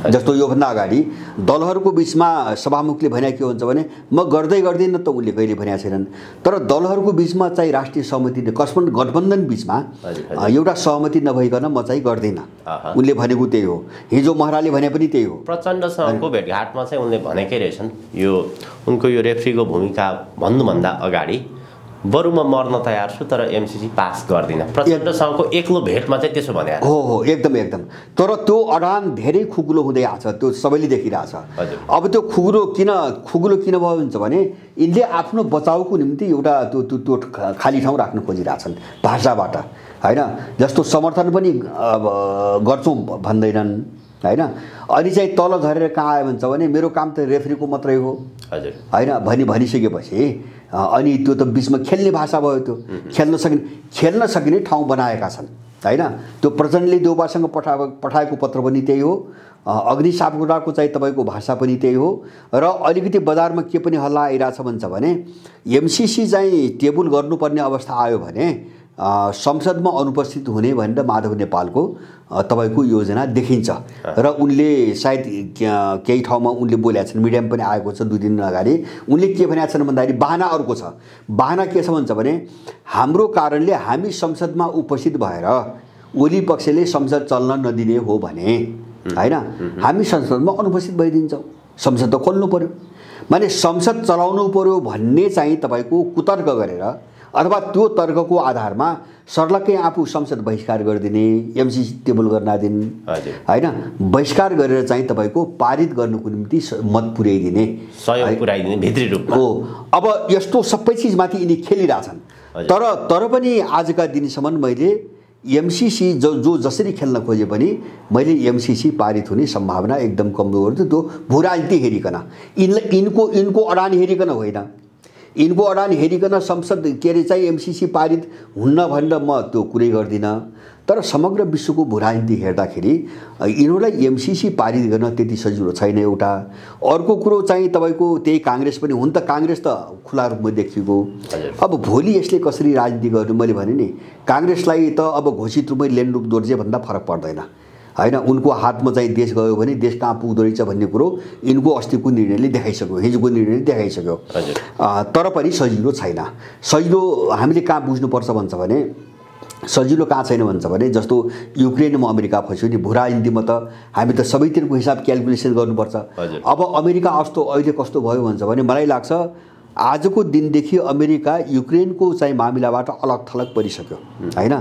जस्तो योभन्दा अगाडि दलहरूको बीचमा सभामुखले भने के हुन्छ भने म गर्दै गर्दिन त उनले कहिले भनेका छैनन्। तर दलहरूको बीचमा चाहिँ राष्ट्रिय सहमति गठबन्धन बीचमा एउटा सहमति नभइकन म चाहिँ गर्दिन, उनले भनेको त्यही हो। हिजो महराले भने पनि त्यही हो। प्रचण्डसँगको भेटघाटमा चाहिँ उनले भनेकै रहेछन्, यो उनको यो रेफ्रीको भूमिका भन्नुभन्दा अगाडि बरु म मर्न तयार छु तर एमसीसी पास गर्दिन। प्रचण्डसँगको एक्लो भेटमा चाहिँ त्यसो भने हो एकदम एकदम। तर त्यो अडान धेरै खुकुलो हुँदै आछ, त्यो सबैले देखिरहेछ। अब त्यो खुकुलो किन भयो भन्छ भने यिनले आफ्नो बचाउको निम्ति एउटा त्यो खाली ठाउँ राख्न खोजिरहेछन् भाषाबाट, होइन? जस्तो समर्थन पनि गर्छौँ भन्दैनन्, होइन? अनि चाहिँ तल झरेर कहाँ आयो भन्छ भने मेरो काम त रेफ्रीको मात्रै हो, होइन भनिसकेपछि अनि त्यो त बिचमा खेल्ने भाषा भयो। त्यो खेल्न सकिने ठाउँ बनाएका छन्, होइन? त्यो प्रचण्डले देउबासँग पठाएको पत्र पनि त्यही हो, अग्नि सापकोटाको चाहिँ तपाईँको भाषा पनि त्यही हो। र अलिकति बजारमा के पनि हल्ला आइरहेछ भन्छ भने एमसीसी चाहिँ टेबल गर्नुपर्ने अवस्था आयो भने संसदमा अनुपस्थित हुने भनेर माधव नेपालको तपाईँको योजना देखिन्छ। र उनले सायद केही ठाउँमा उनले बोलेका छन्, मिडियामा पनि आएको छ 2 दिन अगाडि। उनले के भनेका छन् भन्दाखेरि बहाना अर्को छ। बहाना के छ भन्छ भने हाम्रो कारणले हामी संसदमा उपस्थित भएर ओली पक्षले संसद चल्न नदिने हो भने, होइन, हामी संसदमा अनुपस्थित भइदिन्छौँ, संसद त खोल्नु पर्यो। माने संसद चलाउनु पर्यो भन्ने चाहिँ तपाईँको कुतर्क गरेर अथवा त्यो तर्कको आधारमा सर्लक्कै आफू संसद बहिष्कार गरिदिने, एमसीसी टेबल गर्न दिन, होइन, बहिष्कार गरेर चाहिँ तपाईँको पारित गर्नुको निम्ति मत पुर्याइदिने, सहयोग पुर्याइदिने भित्री रूपमा हो। अब यस्तो सबै चिजमाथि यिनी खेलिरहेछन्। तर पनि आजका दिनसम्म मैले एमसीसी जो जसरी खेल्न खोजे पनि मैले एमसीसी पारित हुने सम्भावना एकदम कमजोर थियो। त्यो भूराजनीति हेरिकन, यिनको अडान हेरिकन होइन, यिनको अडान हेरिकन संसद के अरे चाहिँ एमसीसी पारित हुन्न भनेर म त्यो कुरै गर्दिनँ। तर समग्र विश्वको भूराजनीति हेर्दाखेरि यिनीहरूलाई एमसीसी पारित गर्न त्यति सजिलो छैन एउटा। अर्को कुरो चाहिँ तपाईँको त्यही काङ्ग्रेस पनि हुन त काङ्ग्रेस त खुला रूपमा देखिएको। अब भोलि यसले कसरी राजनीति गर्नु, मैले भने नि काङ्ग्रेसलाई त अब घोषित रूपमै लेन्डुप दोर्जे भन्दा फरक पर्दैन, होइन? उनको हातमा चाहिँ देश गयो भने देश कहाँ पुग्दो रहेछ भन्ने कुरो यिनको अस्तिको निर्णयले देखाइसक्यो, हिजोको निर्णयले देखाइसक्यो। तर पनि सजिलो छैन। सजिलो हामीले कहाँ बुझ्नुपर्छ भन्छ भने सजिलो कहाँ छैन भन्छ भने जस्तो युक्रेनमा अमेरिका फस्यो नि, भूराजनीतिमा त हामी त सबैतिरको हिसाब क्यालकुलेसन गर्नुपर्छ। अब अमेरिका अहिले कस्तो भयो भन्छ भने मलाई लाग्छ आजको दिनदेखि अमेरिका युक्रेनको चाहिँ मामिलाबाट अलग थलग परिसक्यो, होइन?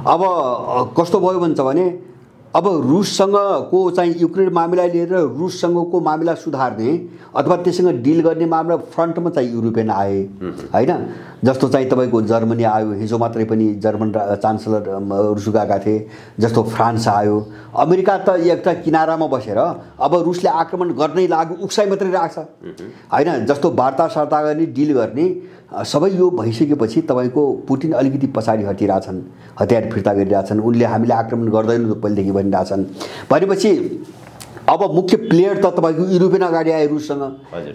अब कस्तो भयो भन्छ भने अब रुससँगको चाहिँ युक्रेन मामिला लिएर रुससँगको मामिला सुधार्ने अथवा त्यससँग डिल गर्ने मामला फ्रन्टमा चाहिँ युरोपियन आए, होइन? जस्तो चाहिँ तपाईँको जर्मनी आयो, हिजो मात्रै पनि जर्मन चान्सलर रुस गएका थिए, जस्तो फ्रान्स आयो। अमेरिका त एउटा किनारामा बसेर अब रुसले आक्रमण गर्नै लाग्यो उक्साइ मात्रै राख्छ, होइन? जस्तो वार्ता गर्ने डिल गर्ने सबै यो भइसकेपछि तपाईँको पुटिन अलिकति पछाडि हटिरहेछन्, हतियार फिर्ता गरिरहेछन्। उनले हामीले आक्रमण गर्दैनौँ पहिलेदेखि भनिरहेछन्। भनेपछि अब मुख्य प्लेयर त तपाईँको युरोपियन अगाडि आए रुससँग,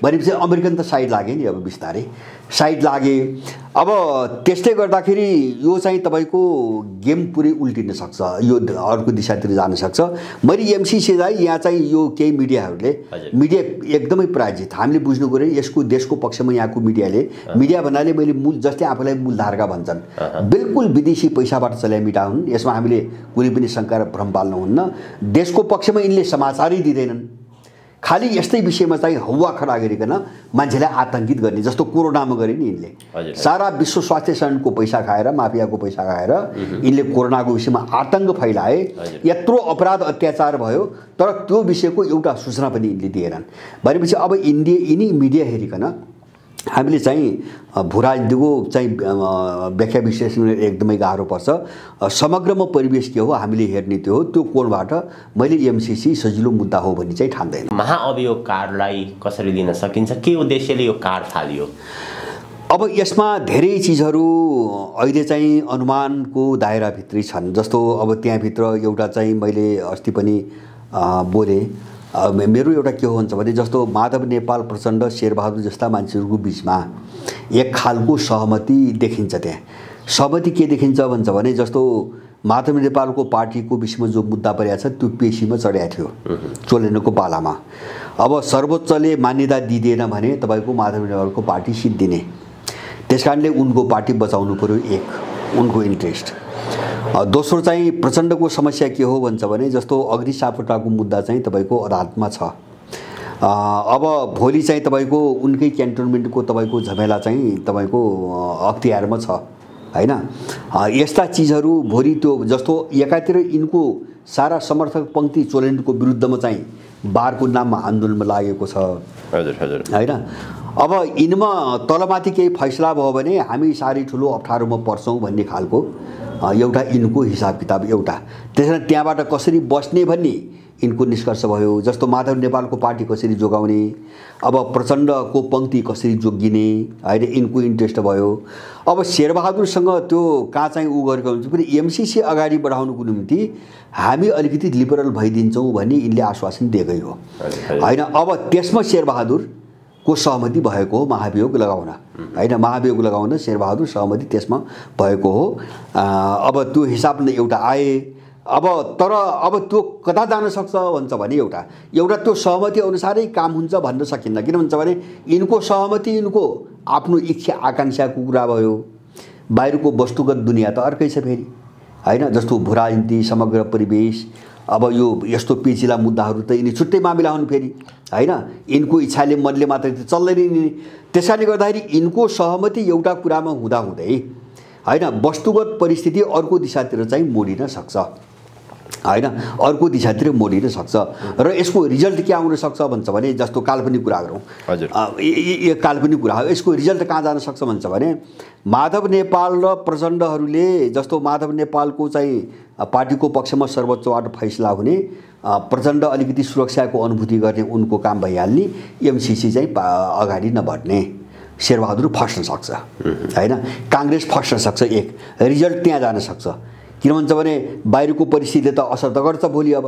भनेपछि अमेरिकन त साइड लागे नि, अब बिस्तारै साइड लागे। अब त्यसले गर्दाखेरि यो चाहिँ तपाईँको गेम पुरै उल्टिन सक्छ, यो अर्को दिशातिर जान सक्छ। मैले एमसीसीलाई यहाँ चाहिँ यो केही मिडिया एकदमै पराजित, हामीले बुझ्नु पऱ्यो यसको देशको पक्षमा यहाँको मिडिया भन्नाले मैले मूल जसले आफूलाई मूलधारका भन्छन् बिल्कुल विदेशी पैसाबाट चलाइमिटा हुन्, यसमा हामीले कुनै पनि शङ्का र भ्रम पाल्नुहुन्न। देशको पक्षमा यिनले समाचारै दिँदैनन्, खालि यस्तै विषयमा चाहिँ हौवा खडा गरिकन मान्छेलाई आतंकित गर्ने जस्तो कोरोनामा गरे नि यिनले। सारा विश्व स्वास्थ्य सङ्घको पैसा खाएर, माफियाको पैसा खाएर यिनले कोरोनाको विषयमा आतंक फैलाए, यत्रो अपराध अत्याचार भयो, तर त्यो विषयको एउटा सूचना पनि यिनले दिएनन्। भनेपछि अब यिनी मिडिया हेरिकन हामीले चाहिँ भूराजनीतिको चाहिँ व्याख्या विश्लेषण एकदमै गाह्रो पर्छ। समग्रमा परिवेश के हो हामीले हेर्ने त्यो हो, त्यो कोणबाट मैले एमसीसी सजिलो मुद्दा हो भन्ने चाहिँ ठान्दैन। महाअभियोग कार्डलाई कसरी लिन सकिन्छ, के उद्देश्यले यो कार्ड थालियो? अब यसमा धेरै चिजहरू अहिले चाहिँ अनुमानको दायराभित्रै छन्। जस्तो अब त्यहाँभित्र एउटा चाहिँ मैले अस्ति पनि बोलेँ, मेरो एउटा के हो भन्छ भने जस्तो माधव नेपाल प्रचण्ड शेरबहादुर जस्ता मान्छेहरूको बिचमा एक खालको सहमति देखिन्छ। त्यहाँ सहमति के देखिन्छ भन्छ भने जस्तो माधव नेपालको पार्टीको विषयमा जो मुद्दा परेको छ त्यो पेशीमा चढाएको थियो चोलेनको पालामा। अब सर्वोच्चले मान्यता दिँदैन भने तपाईँको माधव नेपालको पार्टी सिद्धिने, त्यसकारणले उनको पार्टी बचाउनु पर्यो, एक उनको इन्ट्रेस्ट। दोस्रो चाहिँ प्रचण्डको समस्या के हो भन्छ भने जस्तो अग्नि सापकोटाको मुद्दा चाहिँ तपाईँको अदालतमा छ अब भोलि चाहिँ तपाईँको उनकै क्यान्टोनमेन्टको तपाईँको झमेला चाहिँ तपाईँको अख्तियारमा छ हैन। यस्ता चिजहरू भोलि त्यो जस्तो एकातिर यिनको सारा समर्थक पङ्क्ति चोलेन्डको विरुद्धमा चाहिँ बारको नाममा आन्दोलनमा लागेको छ हैन। अब यिनमा तलमाथि केही फैसला भयो भने हामी साह्रै ठुलो अप्ठ्यारोमा पर्छौँ भन्ने खालको एउटा यिनको हिसाब किताब एउटा। त्यसैले त्यहाँबाट कसरी बस्ने भन्ने यिनको निष्कर्ष भयो। जस्तो माधव नेपालको पार्टी कसरी जोगाउने, अब प्रचण्डको पङ्क्ति कसरी जोगिने होइन, यिनको इन्ट्रेस्ट भयो। अब शेरबहादुरसँग त्यो कहाँ चाहिँ उ गरेको हुन्छ फेरि एमसीसी अगाडि बढाउनुको निम्ति हामी अलिकति लिबरल भइदिन्छौँ भन्ने यिनले आश्वासन दिएकै हो होइन। अब त्यसमा शेरबहादुरको सहमति भएको हो महाभियोग लगाउन होइन, महाभियोग लगाउन शेरबहादुर सहमति त्यसमा भएको हो। अब त्यो हिसाबले एउटा आए। अब तर अब त्यो कता जान सक्छ भन्छ भने एउटा त्यो सहमति अनुसारै काम हुन्छ भन्न सकिन्न। किन भन्छ भने यिनको सहमति यिनको आफ्नो इच्छा आकाङ्क्षाको कुरा भयो। बाहिरको वस्तुगत दुनियाँ त अर्कै छ फेरि होइन। जस्तो भूराजनीति, समग्र परिवेश, अब यो यस्तो पेचिला मुद्दाहरू त यिनी छुट्टै मामिला हुन् फेरि होइन। यिनको इच्छाले मनले मात्रै त चल्दैन नि। त्यसैले गर्दाखेरि यिनको सहमति एउटा कुरामा हुँदाहुँदै होइन वस्तुगत परिस्थिति अर्को दिशातिर चाहिँ मोडिन सक्छ होइन, अर्को दिशातिर मोडिन सक्छ। र यसको रिजल्ट के आउन सक्छ भन्छ भने जस्तो काल्पनिक कुरा गरौँ, यो काल्पनिक कुरा हो। यसको रिजल्ट कहाँ जान सक्छ भन्छ भने माधव नेपाल र प्रचण्डहरूले जस्तो माधव नेपालको चाहिँ पार्टीको पक्षमा सर्वोच्चबाट फैसला हुने, प्रचण्ड अलिकति सुरक्षाको अनुभूति गर्ने उनको काम भइहाल्ने, एमसीसी चाहिँ अगाडि नबढ्ने, शेरबहादुर फस्न सक्छ होइन, काङ्ग्रेस फस्न सक्छ। एक रिजल्ट त्यहाँ जान सक्छ। किन भन्छ भने बाहिरको परिस्थितिले त असर त गर्छ भोलि। अब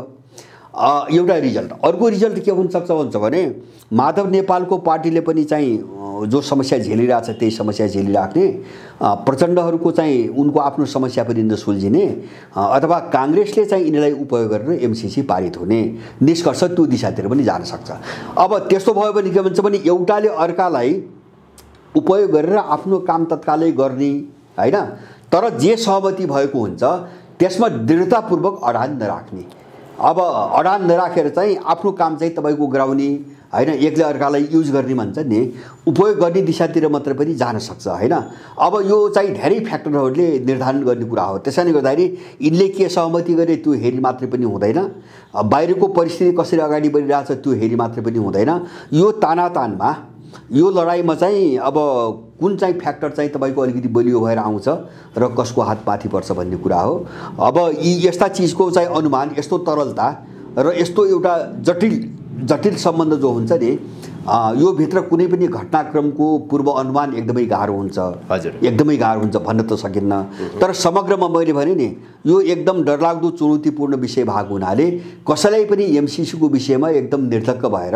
एउटा रिजल्ट। अर्को रिजल्ट के हुनसक्छ भन्छ भने माधव नेपालको पार्टीले पनि चाहिँ जो समस्या झेलिरहेछ त्यही समस्या झेलिराख्ने, प्रचण्डहरूको चाहिँ उनको आफ्नो समस्या पनि नसुल्झिने, अथवा काङ्ग्रेसले चाहिँ यिनीलाई उपयोग गरेर एमसीसी पारित हुने निष्कर्ष त्यो दिशातिर पनि जान सक्छ। अब त्यस्तो भयो भने के भन्छ भने एउटाले अर्कालाई उपयोग गरेर आफ्नो काम तत्कालै गर्ने होइन, तर जे सहमति भएको हुन्छ त्यसमा दृढतापूर्वक अडान नराख्ने। अब अडान नराखेर चाहिँ आफ्नो काम चाहिँ तपाईँको गराउने होइन, एकले अर्कालाई युज गर्ने भन्छ नि, उपयोग गर्ने दिशातिर मात्र पनि जान सक्छ होइन। अब यो चाहिँ धेरै फ्याक्टरहरूले निर्धारण गर्ने कुरा हो। त्यसैले गर्दाखेरि यिनले के सहमति गरे त्यो हेरी मात्रै पनि हुँदैन, बाहिरको परिस्थिति कसरी अगाडि बढिरहेछ त्यो हेरी मात्रै पनि हुँदैन। यो तानातानमा यो लडाइँमा चाहिँ अब कुन चाहिँ फ्याक्टर चाहिँ तपाईँको अलिकति बलियो भएर आउँछ र कसको हात माथि पर्छ भन्ने कुरा हो। अब यी यस्ता चिजको चाहिँ अनुमान, यस्तो तरलता र यस्तो एउटा जटिल सम्बन्ध जो हुन्छ नि, यो भित्र कुनै पनि घटनाक्रमको पूर्व अनुमान एकदमै गाह्रो हुन्छ। हजुर, एकदमै गाह्रो हुन्छ, भन्न त सकिन्न। तर समग्रमा मैले भने नि यो एकदम डरलाग्दो चुनौतीपूर्ण विषय भएको हुनाले कसैलाई पनि एमसीसीको विषयमा एकदम निर्धक्क भएर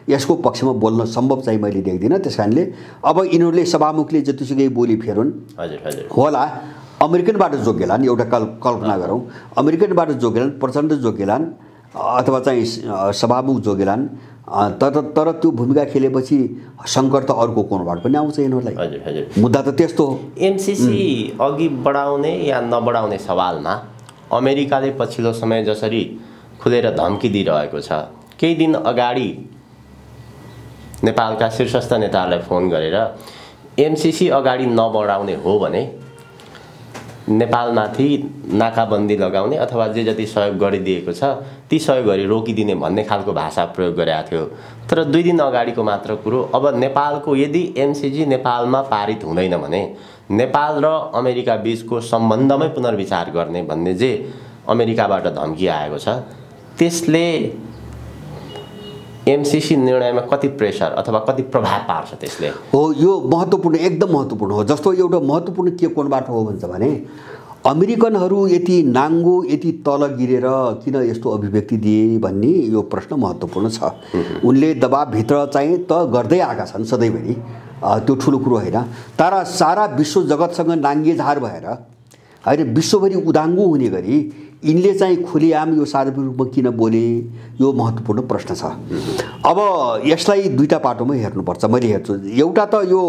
यसको पक्षमा बोल्न सम्भव चाहिँ मैले देख्दिनँ। त्यस कारणले अब यिनीहरूले सभामुखले जतिसुकै बोली फेरुन् होला, अमेरिकनबाट जोगेलान्, एउटा कल्पना गरौँ, अमेरिकनबाट जोगेलान्, प्रचण्ड जोगेलान् अथवा चाहिँ सभामुख जोगेलान्, तर त्यो भूमिका खेलेपछि सङ्कट त अर्को कोणबाट पनि आउँछ यिनीहरूलाई। मुद्दा त त्यस्तो हो। एमसीसी अघि बढाउने या नबढाउने सवालमा अमेरिकाले पछिल्लो समय जसरी खुलेर धम्की दिइरहेको छ, केही दिन अगाडि नेपालका शीर्षस्थ नेताहरूलाई फोन गरेर एमसीसी अगाडि नबढाउने हो भने नेपालमाथि नाकाबन्दी लगाउने अथवा जे जति सहयोग गरिदिएको छ ती सहयोगहरू रोकिदिने भन्ने खालको भाषा प्रयोग गरेका थियो। तर 2 दिन अगाडिको मात्र कुरो, अब नेपालको यदि एमसीसी नेपालमा पारित हुँदैन भने नेपाल र अमेरिका बीचको सम्बन्धमै पुनर्विचार गर्ने भन्ने जे अमेरिकाबाट धम्की आएको छ, त्यसले एमसीसी निर्णयमा कति प्रेसर अथवा कति प्रभाव पार्छ त्यसले? हो, यो महत्त्वपूर्ण, एकदम महत्त्वपूर्ण हो। जस्तो एउटा महत्त्वपूर्ण के कोणबाट हो भन्छ भने अमेरिकनहरू यति नाङ्गो यति तल गिरेर किन यस्तो अभिव्यक्ति दिए भन्ने यो प्रश्न महत्त्वपूर्ण छ। उनले दबाबभित्र चाहिँ त गर्दै आएका छन् सधैँभरि, त्यो ठुलो कुरो होइन। तर सारा विश्व जगतसँग नाङ्गेझार भएर होइन विश्वभरि उदाङ्गो हुने गरी यिनले चाहिँ खुलेआम यो सार्वजनिक रूपमा किन बोले, यो महत्त्वपूर्ण प्रश्न छ। अब यसलाई दुईटा पाटोमा हेर्नुपर्छ। मैले हेर्छु, एउटा त यो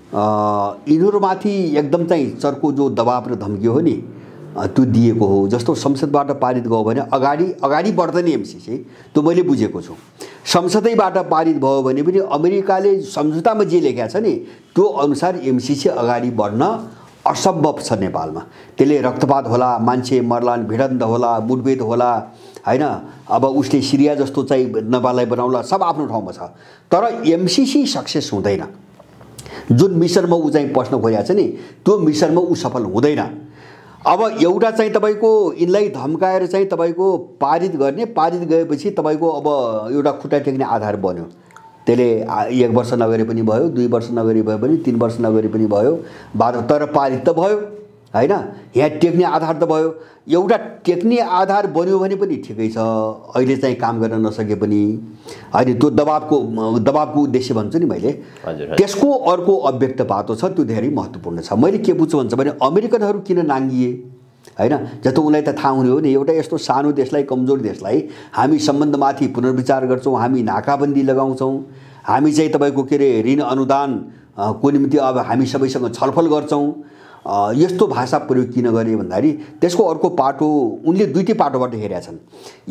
यिनीहरूमाथि एकदम चाहिँ चर्को जो दबाब र धम्की हो नि, त्यो दिएको हो। जस्तो संसदबाट पारित गयो भने अगाडि बढ्दैन एमसीसी, त्यो मैले बुझेको छु। संसदैबाट पारित भयो भने पनि अमेरिकाले सम्झौतामा जे लेखेको छ नि त्यो अनुसार एमसीसी अगाडि बढ्न असम्भव छ नेपालमा। त्यसले रक्तपात होला, मान्छे मर्लान्, भिडन्त होला, मुठभेड होला, हैन। अब उसले सिरिया जस्तो चाहिँ नेपाललाई बनाउला, सब आफ्नो ठाउँमा छ। तर एमसीसी सक्सेस हुँदैन। जुन मिसनमा ऊ चाहिँ पस्न खोजेको छ नि त्यो मिसनमा ऊ सफल हुँदैन। अब एउटा चाहिँ तपाईँको यिनलाई धम्काएर चाहिँ तपाईँको पारित गर्ने, पारित गएपछि तपाईँको अब एउटा खुट्टा टेक्ने आधार बन्यो। त्यसले 1 वर्ष नगरे पनि भयो, 2 वर्ष नगरे भयो पनि, 3 वर्ष नगरे पनि भयो, तर पारित त भयो, हैन। यहाँ टेक्ने आधार त भयो। एउटा टेक्ने आधार बन्यो भने पनि ठिकै छ, अहिले चाहिँ काम गर्न नसके पनि, होइन। त्यो दबावको उद्देश्य भन्छु नि मैले। त्यसको अर्को अव्यक्त बाटो छ, त्यो धेरै महत्त्वपूर्ण छ। मैले के बुझ्छु भन्छ भने अमेरिकनहरू किन नाङ्गिए, हैन। जस्तो उनलाई त थाहा हुने हो नि, एउटा यस्तो सानो देशलाई, कमजोर देशलाई हामी सम्बन्धमाथि पुनर्विचार गर्छौँ, हामी नाकाबन्दी लगाउँछौँ, हामी चाहिँ तपाईँको के अरे ऋण अनुदानको निम्ति अब हामी सबैसँग छलफल गर्छौँ। यस्तो भाषा प्रयोग किन गरे भन्दाखेरि त्यसको अर्को पाटो उनले दुईटै पाटोबाट हेरेका छन्।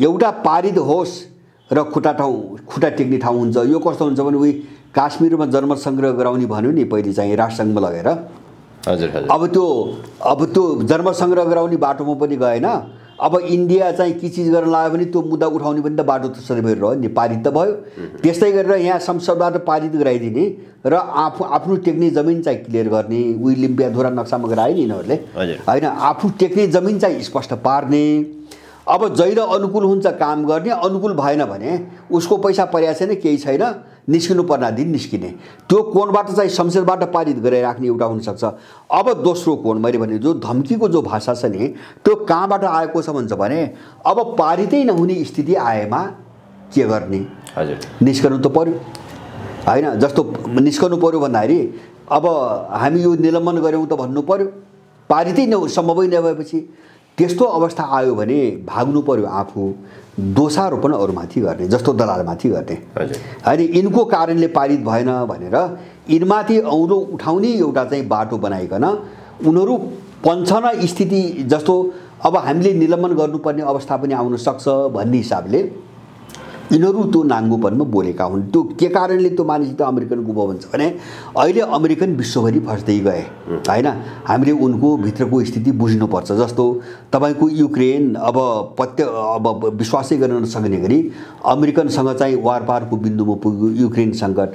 एउटा पारित होस् र खुट्टा टेक्ने ठाउँ हुन्छ। यो कस्तो हुन्छ भने उही काश्मीरमा जनमत सङ्ग्रह गराउने भन्यो नि पहिले चाहिँ राष्ट्रसङ्घमा लगेर। हजुर। अब त्यो जनमत सङ्ग्रह गराउने बाटोमा पनि गएन। अब इन्डिया चाहिँ के चिज गर्न लाग्यो भने त्यो मुद्दा उठाउने पनि त बाटो त सधैँभरि रह्यो नि, पारित त भयो। त्यस्तै गरेर यहाँ संसदबाट पारित गराइदिने र आफ्नो टेक्ने जमिन चाहिँ क्लियर गर्ने, उही लिम्पियाधुरा नक्सामा गरायो नि यिनीहरूले, होइन। आफू टेक्ने जमिन चाहिँ स्पष्ट पार्ने। अब जहिले अनुकूल हुन्छ काम गर्ने, अनुकूल भएन भने उसको पैसा परेको छैन, केही छैन, निस्किनु पर्ने दिन निस्किने। त्यो कोणबाट चाहिँ संसदबाट पारित गराइराख्ने एउटा हुनसक्छ। अब दोस्रो कोण मैले भने जो धम्कीको जो भाषा छ नि त्यो कहाँबाट आएको छ भन्छ भने अब पारितै नहुने स्थिति आएमा के गर्ने, हजुर, निस्कनु त पर्यो, हैन। जस्तो निस्कनु पर्यो भन्दाखेरि अब हामी यो निलम्बन गऱ्यौँ त भन्नु पर्यो, पारितै सम्भवै नभएपछि त्यस्तो अवस्था आयो भने भाग्नु पर्यो, आफू दोषारोपण अरूमाथि गर्ने, जस्तो दलालमाथि गर्ने, होइन। यिनको कारणले पारित भएन भनेर यिनमाथि औलो उठाउने एउटा चाहिँ बाटो बनाइकन उनीहरू पन्छन स्थिति जस्तो अब हामीले निलम्बन गर्नुपर्ने अवस्था पनि आउन सक्छ भन्ने हिसाबले यिनीहरू त्यो नाङ्गोपनमा बोलेका हुन्। त्यो के कारणले त्यो मानिस त अमेरिकन गुम्बो भन्छ भने अहिले अमेरिकन विश्वभरि फस्दै गए, होइन। हामीले उनको भित्रको स्थिति बुझ्नुपर्छ। जस्तो तपाईँको युक्रेन अब विश्वासै गर्न नसक्ने गरी अमेरिकनसँग चाहिँ वारपारको बिन्दुमा पुग्यो युक्रेन सङ्कट।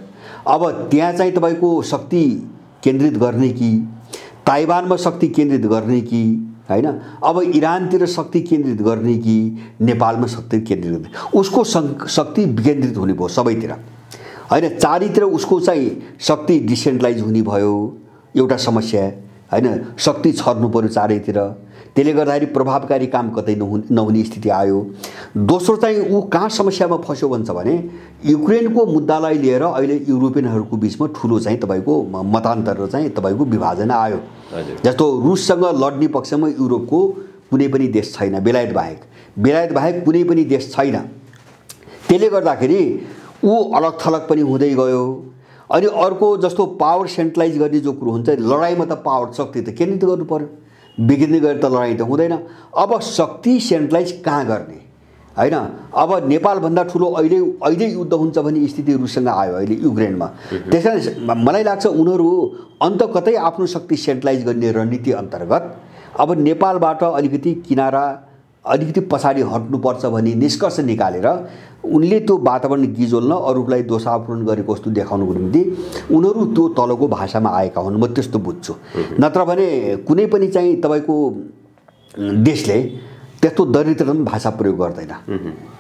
अब त्यहाँ चाहिँ तपाईँको शक्ति केन्द्रित गर्ने कि ताइवानमा शक्ति केन्द्रित गर्ने कि, हैन। अब इरानतिर शक्ति केन्द्रित गर्ने कि नेपालमा शक्ति केन्द्रित गर्ने, उसको शक्ति विकेन्द्रित हुने भयो सबैतिर, हैन। चारैतिर उसको चाहिँ शक्ति डिसेन्ट्रलाइज हुने भयो, एउटा समस्या, हैन। शक्ति छर्नु पर्यो चारैतिर, त्यसले गर्दाखेरि प्रभावकारी काम कतै नहुने स्थिति आयो। दोस्रो चाहिँ ऊ कहाँ समस्यामा फस्यो भन्छ भने युक्रेनको मुद्दालाई लिएर अहिले युरोपियनहरूको बिचमा ठुलो चाहिँ तपाईँको मतान्तर र चाहिँ तपाईँको विभाजन आयो। जस्तो रुससँग लड्ने पक्षमा युरोपको कुनै पनि देश छैन, बेलायत बाहेक कुनै पनि देश छैन। त्यसले गर्दाखेरि ऊ अलग थलग पनि हुँदै गयो। अनि अर्को जस्तो पावर सेन्ट्रलाइज गर्ने जो कुरो हुन्छ, लडाइँमा त पावर शक्ति त केन्द्रित गर्नु पर्यो, बिग्रिने गरी त लडाइँ त हुँदैन। अब शक्ति सेन्ट्रलाइज कहाँ गर्ने, हैन। अब नेपालभन्दा ठुलो अहिले युद्ध हुन्छ भन्ने स्थिति रुससँग आयो अहिले युक्रेनमा। त्यसकारण मलाई लाग्छ उनीहरू अन्त कतै आफ्नो शक्ति सेन्ट्रलाइज गर्ने रणनीति अन्तर्गत अब नेपालबाट अलिकति पछाडि हट्नुपर्छ भन्ने निष्कर्ष निकालेर उनले त्यो वातावरण गिजोल्न अरूलाई दोषारोपण गरेको जस्तो देखाउनुको निम्ति उनीहरू त्यो तलको भाषामा आएका हुन्, म त्यस्तो बुझ्छु। नत्र भने कुनै पनि चाहिँ तपाईँको देशले त्यस्तो दरिद्रतम भाषा प्रयोग गर्दैन,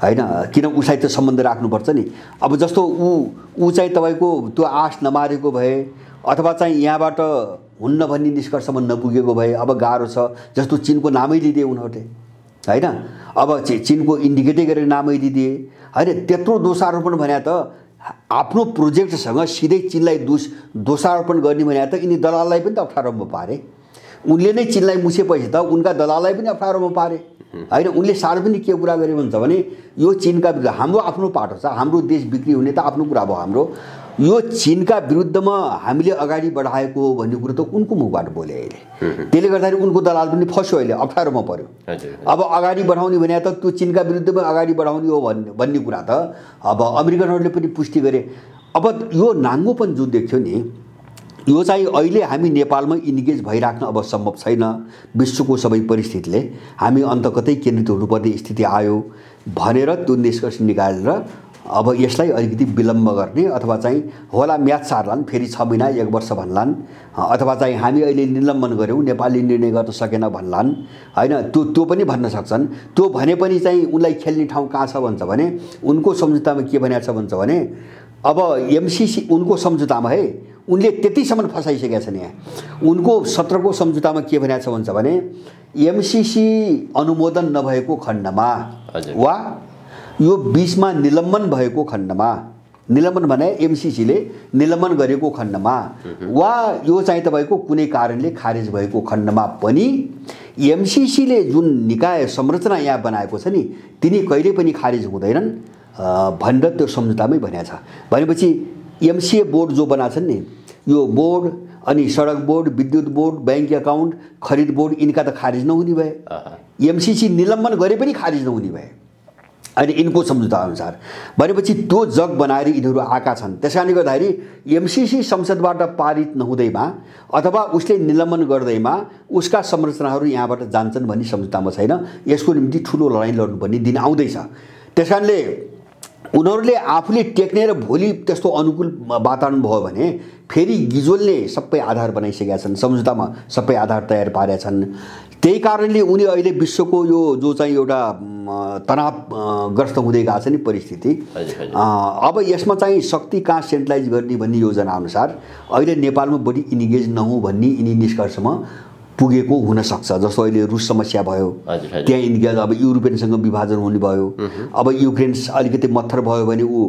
हैन। किन उसलाई त सम्बन्ध राख्नुपर्छ नि। अब जस्तो ऊ चाहिँ तपाईँको त्यो आश नमारेको भए अथवा चाहिँ यहाँबाट हुन्न भन्ने निष्कर्षमा नपुगेको भए अब गाह्रो छ। जस्तो चीनको नामै लिदिए उनीहरूले, हैन। अब चीनको इन्डिकेटै गरेर नामै लिदिए, हैन। त्यत्रो दोषारोपण भने त आफ्नो प्रोजेक्टसँग सिधै चीनलाई दोषारोपण गर्ने भने त यिनी दलाललाई पनि त अप्ठ्यारोमा पारे। उनले नै चीनलाई मुछेपछि त उनका दलाललाई पनि अप्ठ्यारोमा पारे, हैन। उनले सार्वजनिक के कुरा गरे भन्छ भने यो चीनका विरुद्ध हाम्रो आफ्नो पाटो छ, हाम्रो देश बिक्री हुने त आफ्नो कुरा भयो हाम्रो। यो चीनका विरुद्धमा हामीले अगाडि बढाएको हो भन्ने कुरो त उनको मुखबाट बोले अहिले। त्यसले गर्दाखेरि उनको दलाल पनि फस्यो, अहिले अप्ठ्यारोमा पर्यो। अब अगाडि बढाउने भने त त्यो चीनका विरुद्धमा अगाडि बढाउने हो भन्ने कुरा त अब अमेरिकनहरूले पनि पुष्टि गरे। अब यो नाङ्गोपन जुन देख्यो नि, यो चाहिँ अहिले हामी नेपालमा इन्गेज भइराख्न अब सम्भव छैन। विश्वको सबै परिस्थितिले हामी अन्त कतै केन्द्रित हुनुपर्ने स्थिति आयो भनेर त्यो निष्कर्ष निकालेर अब यसलाई अलिकति विलम्ब गर्ने, अथवा चाहिँ होला म्याच सार्लान्, फेरि 6 महिना 1 वर्ष भन्लान्, अथवा चाहिँ हामी अहिले निलम्बन गऱ्यौँ, नेपालले निर्णय गर्न सकेन भन्लान्, होइन। त्यो पनि भन्न सक्छन्। त्यो भने पनि चाहिँ उनलाई खेल्ने ठाउँ कहाँ छ भन्छ भने, उनको सम्झौतामा के भनेको छ भन्छ भने, अब एमसीसी उनको सम्झौतामा है उनले त्यतिसम्म फसाइसकेका छन्। यहाँ उनको 17 को सम्झौतामा के भनेको छ भन्छ भने, एमसीसी अनुमोदन नभएको खण्डमा वा यो 20 मा निलम्बन भएको खण्डमा, निलम्बन भने एमसीसीले निलम्बन गरेको खण्डमा वा यो चाहिँ तपाईँको कुनै कारणले खारेज भएको खण्डमा पनि एमसीसीले जुन निकाय संरचना यहाँ बनाएको छ नि, तिनी कहिले पनि खारेज हुँदैनन् भनेर त्यो सम्झौतामै भनेको छ। भनेपछि एमसीए बोर्ड जो बनाएको छन् नि, यो बोर्ड अनि सडक बोर्ड, विद्युत बोर्ड, बैंक एकाउन्ट, खरिद बोर्ड, यिनका त खारेज नहुने भए, एमसीसी निलम्बन गरे पनि खारेज नहुने भए अनि यिनको सम्झौता अनुसार। भनेपछि त्यो जग बनाएर यिनीहरू आएका छन्। त्यसकारणले गर्दाखेरि एमसीसी संसदबाट पारित नहुँदैमा अथवा उसले निलम्बन गर्दैमा उसका संरचनाहरू यहाँबाट जान्छन् भन्ने सम्झौतामा छैन। यसको निम्ति ठुलो लडाइँ लड्नुपर्ने दिन आउँदैछ। त्यसकारणले उनीहरूले आफूले टेक्ने र भोलि त्यस्तो अनुकूल वातावरण भयो भने फेरि गिजोलले सबै आधार बनाइसकेका छन्, सम्झौतामा सबै आधार तयार पारेका छन्। त्यही कारणले उनी अहिले विश्वको यो जो चाहिँ एउटा तनावग्रस्त हुँदै गएको छ नि परिस्थिति, अब यसमा चाहिँ शक्ति कहाँ सेन्ट्रलाइज गर्ने भन्ने योजना अनुसार अहिले नेपालमा बढी इन्गेज नहुँ भन्ने यिनी निष्कर्षमा पुगेको हुनसक्छ। जस्तो अहिले रुस समस्या भयो, त्यहाँ इन्गेज, अब युरोपियनसँग विभाजन हुने भयो, अब युक्रेन अलिकति मत्थर भयो भने ऊ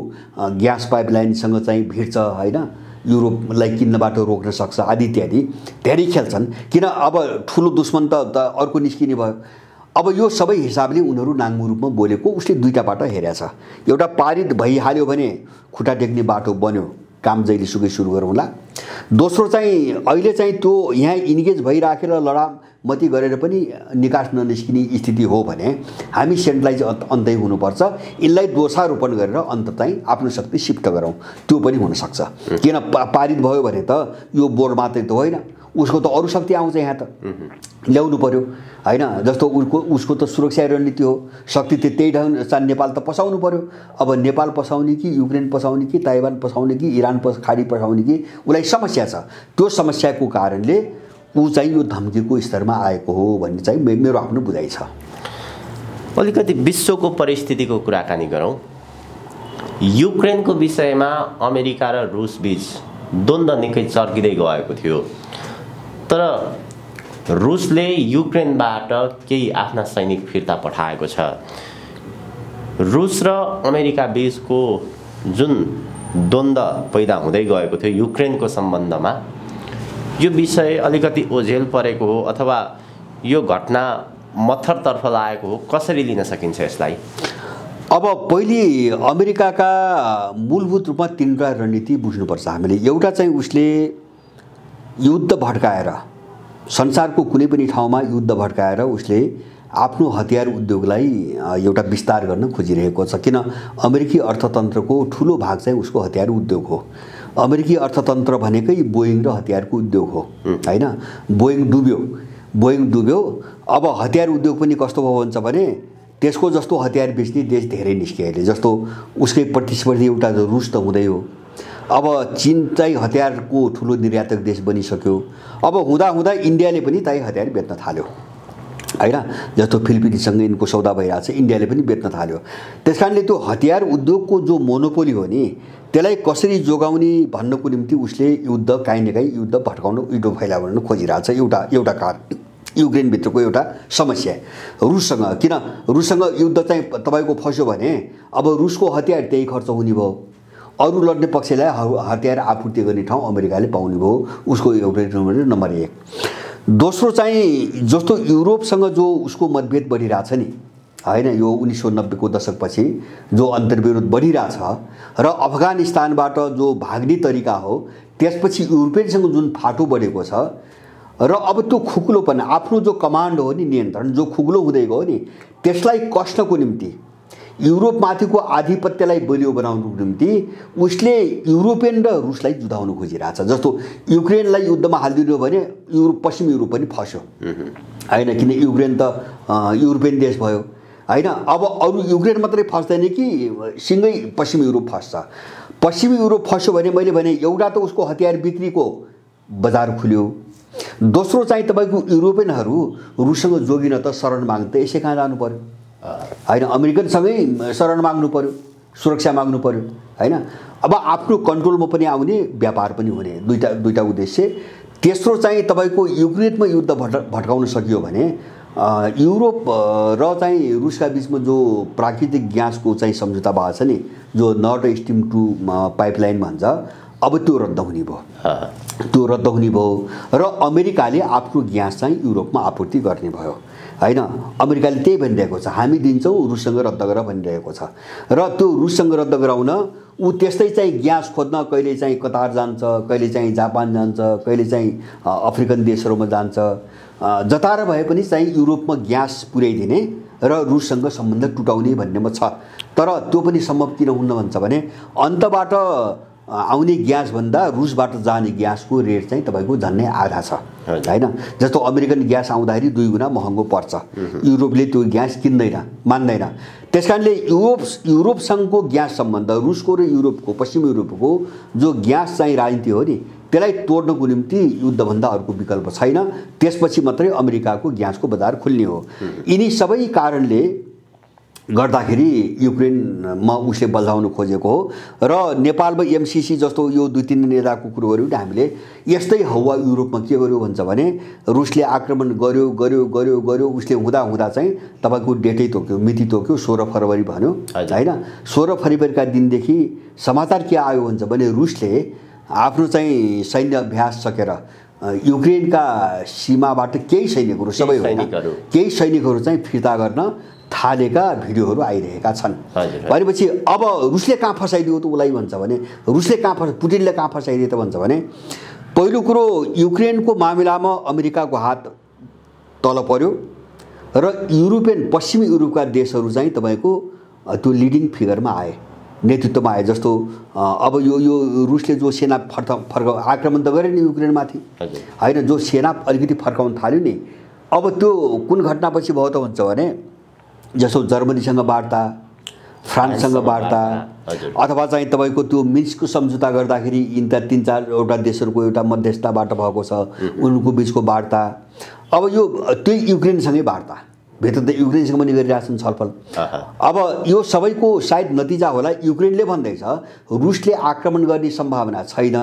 ग्यास पाइपलाइनसँग चाहिँ भिड्छ, होइन, युरोपलाई किन्नबाट रोक्न सक्छ आदि इत्यादि धेरै खेल्छन्। किन अब ठुलो दुश्मन त अर्को निस्किने भयो। अब यो सबै हिसाबले उनीहरू नाङ्गो रूपमा बोलेको उसले दुईटा बाटो हेरेको छ। एउटा पारित भइहाल्यो भने खुट्टा टेक्ने बाटो बन्यो, काम जहिले सुकै सुरु गरौँला। दोस्रो चाहिँ अहिले चाहिँ त्यो यहाँ इन्गेज भइराखेर लडामती गरेर पनि निकास ननिस्किने स्थिति हो भने हामी सेन्ट्रलाइज अन्तै हुनुपर्छ। यसलाई दोषारोपण गरेर अन्त चाहिँ आफ्नो शक्ति सिफ्ट गरौँ, त्यो पनि हुनसक्छ। किन पारित भयो भने त यो बोर्ड मात्रै त होइन, उसको त अरू शक्ति आउँछ यहाँ त ल्याउनु पर्यो, होइन। जस्तो उसको त सुरक्षा रणनीति हो, शक्ति त्यही ढङ्ग नेपाल त पसाउनु पर्यो। अब नेपाल पसाउने कि युक्रेन पसाउने कि ताइवान पसाउने कि इरान खाडी पसाउने कि उसलाई समस्या छ। त्यो समस्याको कारणले ऊ चाहिँ यो धम्कीको स्तरमा आएको हो भन्ने चाहिँ मेरो आफ्नो बुझाइ छ। अलिकति विश्वको परिस्थितिको कुराकानी गरौँ। युक्रेनको विषयमा अमेरिका र रुस बीच द्वन्द्व निकै चर्किँदै गएको थियो, तर रुसले युक्रेनबाट केही आफ्ना सैनिक फिर्ता पठाएको छ। रुस र अमेरिका बीचको जुन द्वन्द्व पैदा हुँदै गएको थियो युक्रेनको सम्बन्धमा, यो विषय अलिकति ओझेल परेको हो अथवा यो घटना मत्थरतर्फ लागेको हो, कसरी लिन सकिन्छ यसलाई? अब पहिले अमेरिकाका मूलभूत रूपमा 3वटा रणनीति बुझ्नुपर्छ हामीले। एउटा चाहिँ उसले युद्ध भड्काएर, संसारको कुनै पनि ठाउँमा युद्ध भड्काएर उसले आफ्नो हतियार उद्योगलाई एउटा विस्तार गर्न खोजिरहेको छ। किन अमेरिकी अर्थतन्त्रको ठुलो भाग चाहिँ उसको हतियार उद्योग हो। अमेरिकी अर्थतन्त्र भनेकै बोइङ र हतियारको उद्योग हो, होइन। बोइङ डुब्यो, अब हतियार उद्योग पनि कस्तो भयो भन्छ भने त्यसको जस्तो हतियार बेच्ने देश धेरै निस्कियो अहिले। जस्तो उसकै प्रतिस्पर्धी एउटा रुस त हुँदै हो, अब चीन चाहिँ हतियारको ठुलो निर्यातक देश बनिसक्यो। अब हुँदा इन्डियाले पनि चाहिँ हतियार बेच्न थाल्यो, होइन। जस्तो फिलिपिन्ससँग यिनको सौदा भइरहेको छ, इन्डियाले पनि बेच्न थाल्यो। त्यसकारणले त्यो हतियार उद्योगको जो मोनोपोली हो नि, त्यसलाई कसरी जोगाउने भन्नको निम्ति उसले युद्ध काहीँ न काहीँ युद्ध भड्काउन, युद्ध फैलाउन खोजिरहेको छ। एउटा कारण युक्रेनभित्रको एउटा समस्या रुससँग। किन रुससँग युद्ध चाहिँ तपाईँको फस्यो भने अब रुसको हतियार त्यही खर्च हुने भयो, अरू लड्ने पक्षलाई हतियार आपूर्ति गर्ने ठाउँ अमेरिकाले पाउने भयो। उसको एउटा नम्बर 1। दोस्रो चाहिँ जस्तो युरोपसँग जो उसको मतभेद बढिरहेछ नि, हैन। यो 1990 को दशकपछि जो अन्तर्विरोध बढिरहेछ र अफगानिस्तानबाट जो भाग्ने तरिका हो, त्यसपछि युरोपियनसँग जुन फाटो बढेको छ र अब त्यो खुकुलोपन आफ्नो जो कमान्ड हो नि, नियन्त्रण जो खुकुलो हुँदै गयो नि, त्यसलाई कस्नको निम्ति, युरोपमाथिको आधिपत्यलाई बलियो बनाउनुको निम्ति उसले युरोपियन र रुसलाई जुधाउन खोजिरहेछ। जस्तो युक्रेनलाई युद्धमा हालिदिनु भने पश्चिम युरोप पनि फस्यो हैन, किन युक्रेन त युरोपियन देश भयो हैन। अब अरू युक्रेन मात्रै फस्दैन कि सिँगै पश्चिम युरोप फस्छ। पश्चिम युरोप फस्यो भने मैले भने एउटा त उसको हतियार बिक्रीको बजार खुल्यो, दोस्रो चाहिँ तपाईको युरोपियनहरू रुससँग जोगिन त शरण माग्न त यसै कहाँ जानु पर्यो हैन, अमेरिकनसँगै शरण माग्नु पर्यो, सुरक्षा माग्नु पर्यो हैन। अब आफ्नो कन्ट्रोलमा पनि आउने, व्यापार पनि हुने, दुईटा उद्देश्य। तेस्रो चाहिँ तपाईको युक्रेनमा युद्ध भड्काउन सकियो भने युरोप र चाहिँ रुसका बीचमा जो प्राकृतिक ग्यासको चाहिँ सम्झौता भएको छ नि, जो नर्थ स्ट्रिम 2 पाइपलाइन भन्छ, अब त्यो रद्द हुने भयो र अमेरिकाले आफ्नो ग्यास चाहिँ युरोपमा आपूर्ति गर्ने भयो हैन। अमेरिकाले त्यही भनिरहेको छ, हामी दिन्छौँ, रुससँग रद्द गर भनिरहेको छ। र त्यो रुससँग रद्द गराउन ऊ त्यस्तै चाहिँ ग्यास खोज्न कहिले चाहिँ कतार जान्छ, कहिले चाहिँ जापान जान्छ, कहिले चाहिँ अफ्रिकन देशहरूमा जान्छ, जतार भए पनि चाहिँ युरोपमा ग्यास पुर्याइदिने र रुससँग सम्बन्ध टुटाउने भन्नेमा छ। तर त्यो पनि सम्भव किन हुन्न भन्छ भने अन्तबाट आउने ग्यास भन्दा रुसबाट जाने ग्यासको रेट चाहिँ तपाईको झन्नै आधा छ हैन। जस्तो अमेरिकन ग्यास आउँदाखेरि 2 गुणा महँगो पर्छ, युरोपले त्यो ग्यास किन्दैन, मान्दैन। त्यसकारणले युरोपसँगको ग्यास सम्बन्ध, रुसको र युरोपको, पश्चिम युरोपको जो ग्यास चाहिँ राजनीति हो नि, त्यसलाई तोड्नको निम्ति युद्धभन्दा अर्को विकल्प छैन। त्यसपछि मात्रै अमेरिकाको ग्यासको बजार खुल्ने हो। यिनी सबै कारणले गर्दाखेरि युक्रेनमा उसले बल्झाउन खोजेको हो। र नेपालमा एमसीसी जस्तो यो 2-3 नेताको कुरो गर्यो भने हामीले यस्तै हौवा युरोपमा के गर्यो भन्छ भने रुसले आक्रमण गर्यो, उसले हुँदा चाहिँ तपाईको डेटै तोक्यो, मिति तोक्यो, 16 फरवरी भन्यो हैन। 16 फरवरीका दिनदेखि समाचार के आयो भन्छ भने रुसले आफ्नो चाहिँ सैन्य अभ्यास सकेर युक्रेनका सीमाबाट केही सैनिकहरू, सबै केही सैनिकहरू चाहिँ फिर्ता गर्न थालेका भिडियोहरू आइरहेका छन्। भनेपछि अब रुसले कहाँ फसाइदियो त उसलाई भन्छ भने, रुसले पुटिनले कहाँ फसाइदियो त भन्छ भने, पहिलो कुरो युक्रेनको मामिलामा अमेरिकाको हात तल पर्यो र युरोपियन, पश्चिमी युरोपका देशहरू चाहिँ तपाईको त्यो लिडिङ फिगरमा आए, नेतृत्वमा आए। जस्तो अब यो रुसले जो सेना आक्रमण त गरे नि युक्रेनमाथि हैन, जो सेना अलिकति फर्काउन थाल्यो नि, अब त्यो कुन घटनापछि भयो त भन्छ भने जस्तो जर्मनीसँग वार्ता, फ्रान्ससँग वार्ता, अथवा चाहिँ तपाईको त्यो मिन्स्कको सम्झौता गर्दाखेरि यिनका 3-4 देशहरूको एउटा मध्यस्थताबाट भएको छ, उनको बीचको वार्ता। अब यो त्यही युक्रेनसँगै वार्ता, भित्र त युक्रेनसँग पनि गरिरहेछन् छलफल। अब यो सबैको सायद नतिजा होला। युक्रेनले भन्दैछ रुसले आक्रमण गर्ने सम्भावना छैन,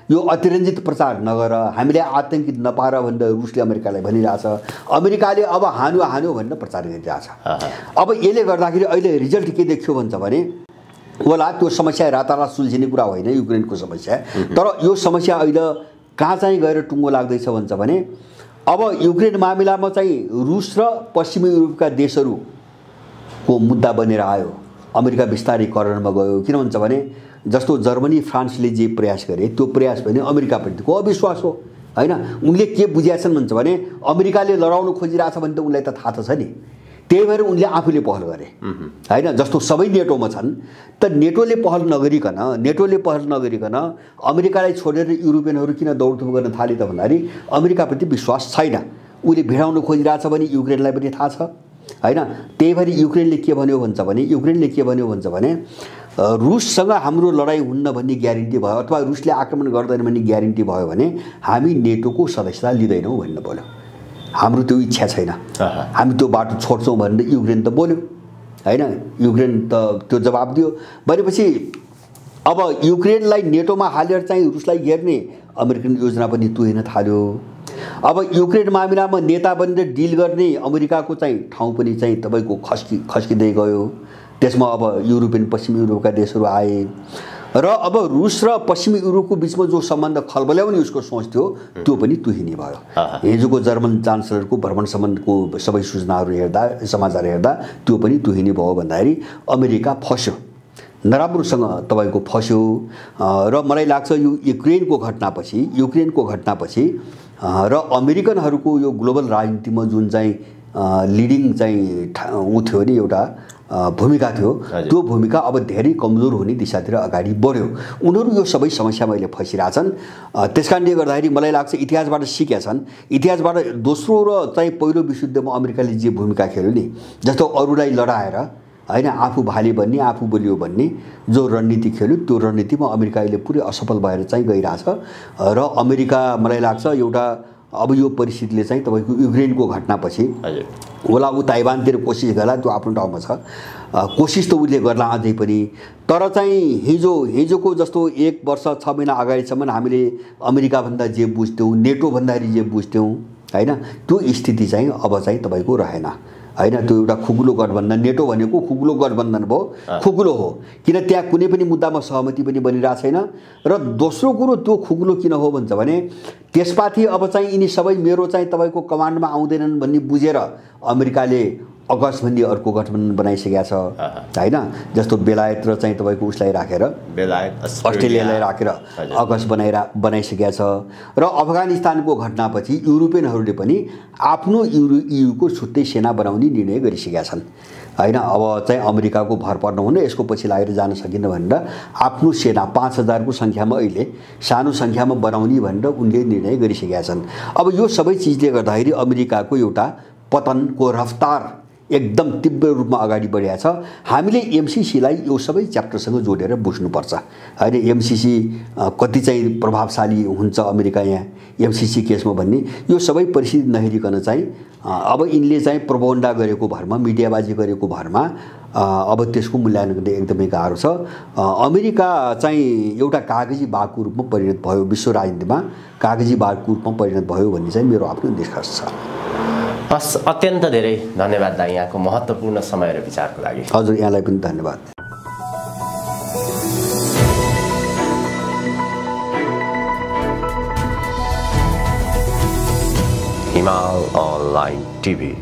यो अतिरञ्जित प्रचार नगर, हामीले आतंकित नपार भनेर रुसले अमेरिकालाई भनिरहेछ, अमेरिकाले अब हान्यो भनेर प्रचार गरिरहेछ। अब यसले गर्दाखेरि अहिले रिजल्ट के देखियो भन्छ भने होला त्यो समस्या रातारात सुल्झिने कुरा होइन युक्रेनको समस्या, तर यो समस्या अहिले कहाँ चाहिँ गएर टुङ्गो लाग्दैछ भन्छ भने अब युक्रेन मामिलामा चाहिँ रुस र पश्चिमी युरोपका देशहरूको मुद्दा बनेर आयो। अमेरिका बिस्तारै करणमा गयो। किन भन्छ भने जस्तो जर्मनी, फ्रान्सले जे प्रयास गरे त्यो प्रयास भने अमेरिकाप्रतिको अविश्वास हो हैन। उनले के बुझिएछन् भन्छ भने अमेरिकाले लडाउन खोजिरहेछ भने त उनलाई त थाहा त छ नि, त्यही भएर उनले आफूले पहल गरे हैन। जस्तो सबै नेटोमा छन्, त नेटोले पहल नगरिकन अमेरिकालाई छोडेर युरोपियनहरू किन दौडधुप गर्न थाले त भन्दाखेरि अमेरिकाप्रति विश्वास छैन। उसले भिडाउन खोजिरहेछ भने युक्रेनलाई पनि थाहा छ हैन। त्यही भएर युक्रेनले के भन्यो भन्छ भने रुससँग हाम्रो लडाइँ हुन्न भन्ने ग्यारेन्टी भयो अथवा रुसले आक्रमण गर्दैन भन्ने ग्यारेन्टी भयो भने हामी नेटोको सदस्यता लिँदैनौँ भन्ने बोल्यो। हाम्रो त्यो इच्छा छैन, हामी त्यो बाटो छोड्छौँ भनेर युक्रेन त बोल्यो हैन। युक्रेन त त्यो जवाब दियो। भनेपछि अब युक्रेनलाई नेटोमा हालेर चाहिँ रुसलाई घेर्ने अमेरिकन योजना पनि तुहिन थाल्यो। अब युक्रेन मामिलामा नेता बनेर डिल गर्ने अमेरिकाको चाहिँ ठाउँ पनि चाहिँ तपाईँको खस्किँदै गयो। त्यसमा अब युरोपियन, पश्चिमी युरोपका देशहरू आए र अब रुस र पश्चिमी युरोपको बिचमा जो सम्बन्ध खलबल्याउने उसको सोच थियो त्यो पनि तुहिने भयो। हिजोको जर्मन चान्सलरको भ्रमण सम्बन्धको सबै सूचनाहरू हेर्दा समाचार हेर्दा त्यो पनि तुहिने भयो भन्दाखेरि अमेरिका फस्यो, नराम्रोसँग तपाईँको फस्यो। र मलाई लाग्छ यो युक्रेनको घटनापछि र अमेरिकनहरूको यो ग्लोबल राजनीतिमा जुन चाहिँ लिडिङ चाहिँ ऊ थियो नि एउटा भूमिका थियो, त्यो भूमिका अब धेरै कमजोर हुने दिशातिर अगाडि बढ्यो। उनीहरू यो सबै समस्यामा अहिले फसिरहेछन्। त्यस कारणले गर्दाखेरि मलाई लाग्छ इतिहासबाट सिकेका छन्। इतिहासबाट दोस्रो र चाहिँ पहिलो विश्वयुद्धमा अमेरिकाले जे भूमिका खेल्यो नि, जस्तो अरूलाई लडाएर होइन आफू भाले भन्ने आफू बलियो भन्ने जो रणनीति खेल्यो, त्यो रणनीतिमा अमेरिका अहिले पुरै असफल भएर चाहिँ गइरहेछ। र अमेरिका मलाई लाग्छ एउटा अब यो परिस्थितिले चाहिँ तपाईँको युक्रेनको घटनापछि होला ऊ ताइवानतिर कोसिस गर्ला, त्यो आफ्नो ठाउँमा छ, कोसिस त उसले गर्ला अझै पनि। तर चाहिँ हिजोको जस्तो 1 वर्ष 6 महिना अगाडिसम्म हामीले अमेरिकाभन्दा जे बुझ्थ्यौँ, नेटो भन्दाखेरि जे बुझ्थ्यौँ होइन, त्यो स्थिति चाहिँ अब चाहिँ तपाईँको रहेन होइन। त्यो एउटा खुकुलो गठबन्धन, नेटो भनेको खुकुलो गठबन्धन भयो, खुकुलो हो, किन त्यहाँ कुनै पनि मुद्दामा सहमति पनि बनिरहेको छैन। र दोस्रो कुरो त्यो खुकुलो किन हो भन्छ भने त्यसमाथि अब चाहिँ यिनी सबै मेरो चाहिँ तपाईँको कमान्डमा आउँदैनन् भन्ने बुझेर अमेरिकाले अगस्टभन्दी अर्को गठबन्धन बनाइसकेका छ होइन। जस्तो बेलायत र चाहिँ तपाईँको उसलाई राखेर अस्ट्रेलियालाई राखेर अगस्ट बनाइसकेका छ। र अफगानिस्तानको घटनापछि युरोपियनहरूले पनि आफ्नो युको छुट्टै सेना बनाउने निर्णय गरिसकेका छन् होइन। अब चाहिँ अमेरिकाको भर पर्नु हुने यसको पछि लागेर जान सकिन्न भनेर आफ्नो सेना 5000 को सङ्ख्यामा अहिले सानो सङ्ख्यामा बनाउने भनेर उनले निर्णय गरिसकेका छन्। अब यो सबै चिजले गर्दाखेरि अमेरिकाको एउटा पतनको रफ्तार एकदम तीव्र रूपमा अगाडि बढेको छ। हामीले एमसीसीलाई यो सबै च्याप्टरसँग जोडेर बुझ्नुपर्छ होइन। एमसीसी कति चाहिँ प्रभावशाली हुन्छ अमेरिका यहाँ एमसीसी केसमा भन्ने यो सबै परिस्थिति नहेरिकन चाहिँ अब यिनले चाहिँ प्रोपोगन्डा गरेको भरमा, मिडियाबाजी गरेको भरमा अब त्यसको मूल्याङ्कन गर्ने एकदमै गाह्रो छ। अमेरिका चाहिँ एउटा कागजी बाघको रूपमा परिणत भयो, विश्व राजनीतिमा कागजी बाघको रूपमा परिणत भयो भन्ने चाहिँ मेरो आफ्नो निष्कर्ष छ। हस्, अत्यन्त धेरै धन्यवाद दाइ यहाँको महत्त्वपूर्ण समय र विचारको लागि। हजुर, यहाँलाई पनि धन्यवाद। हिमाल अनलाइन टिभी।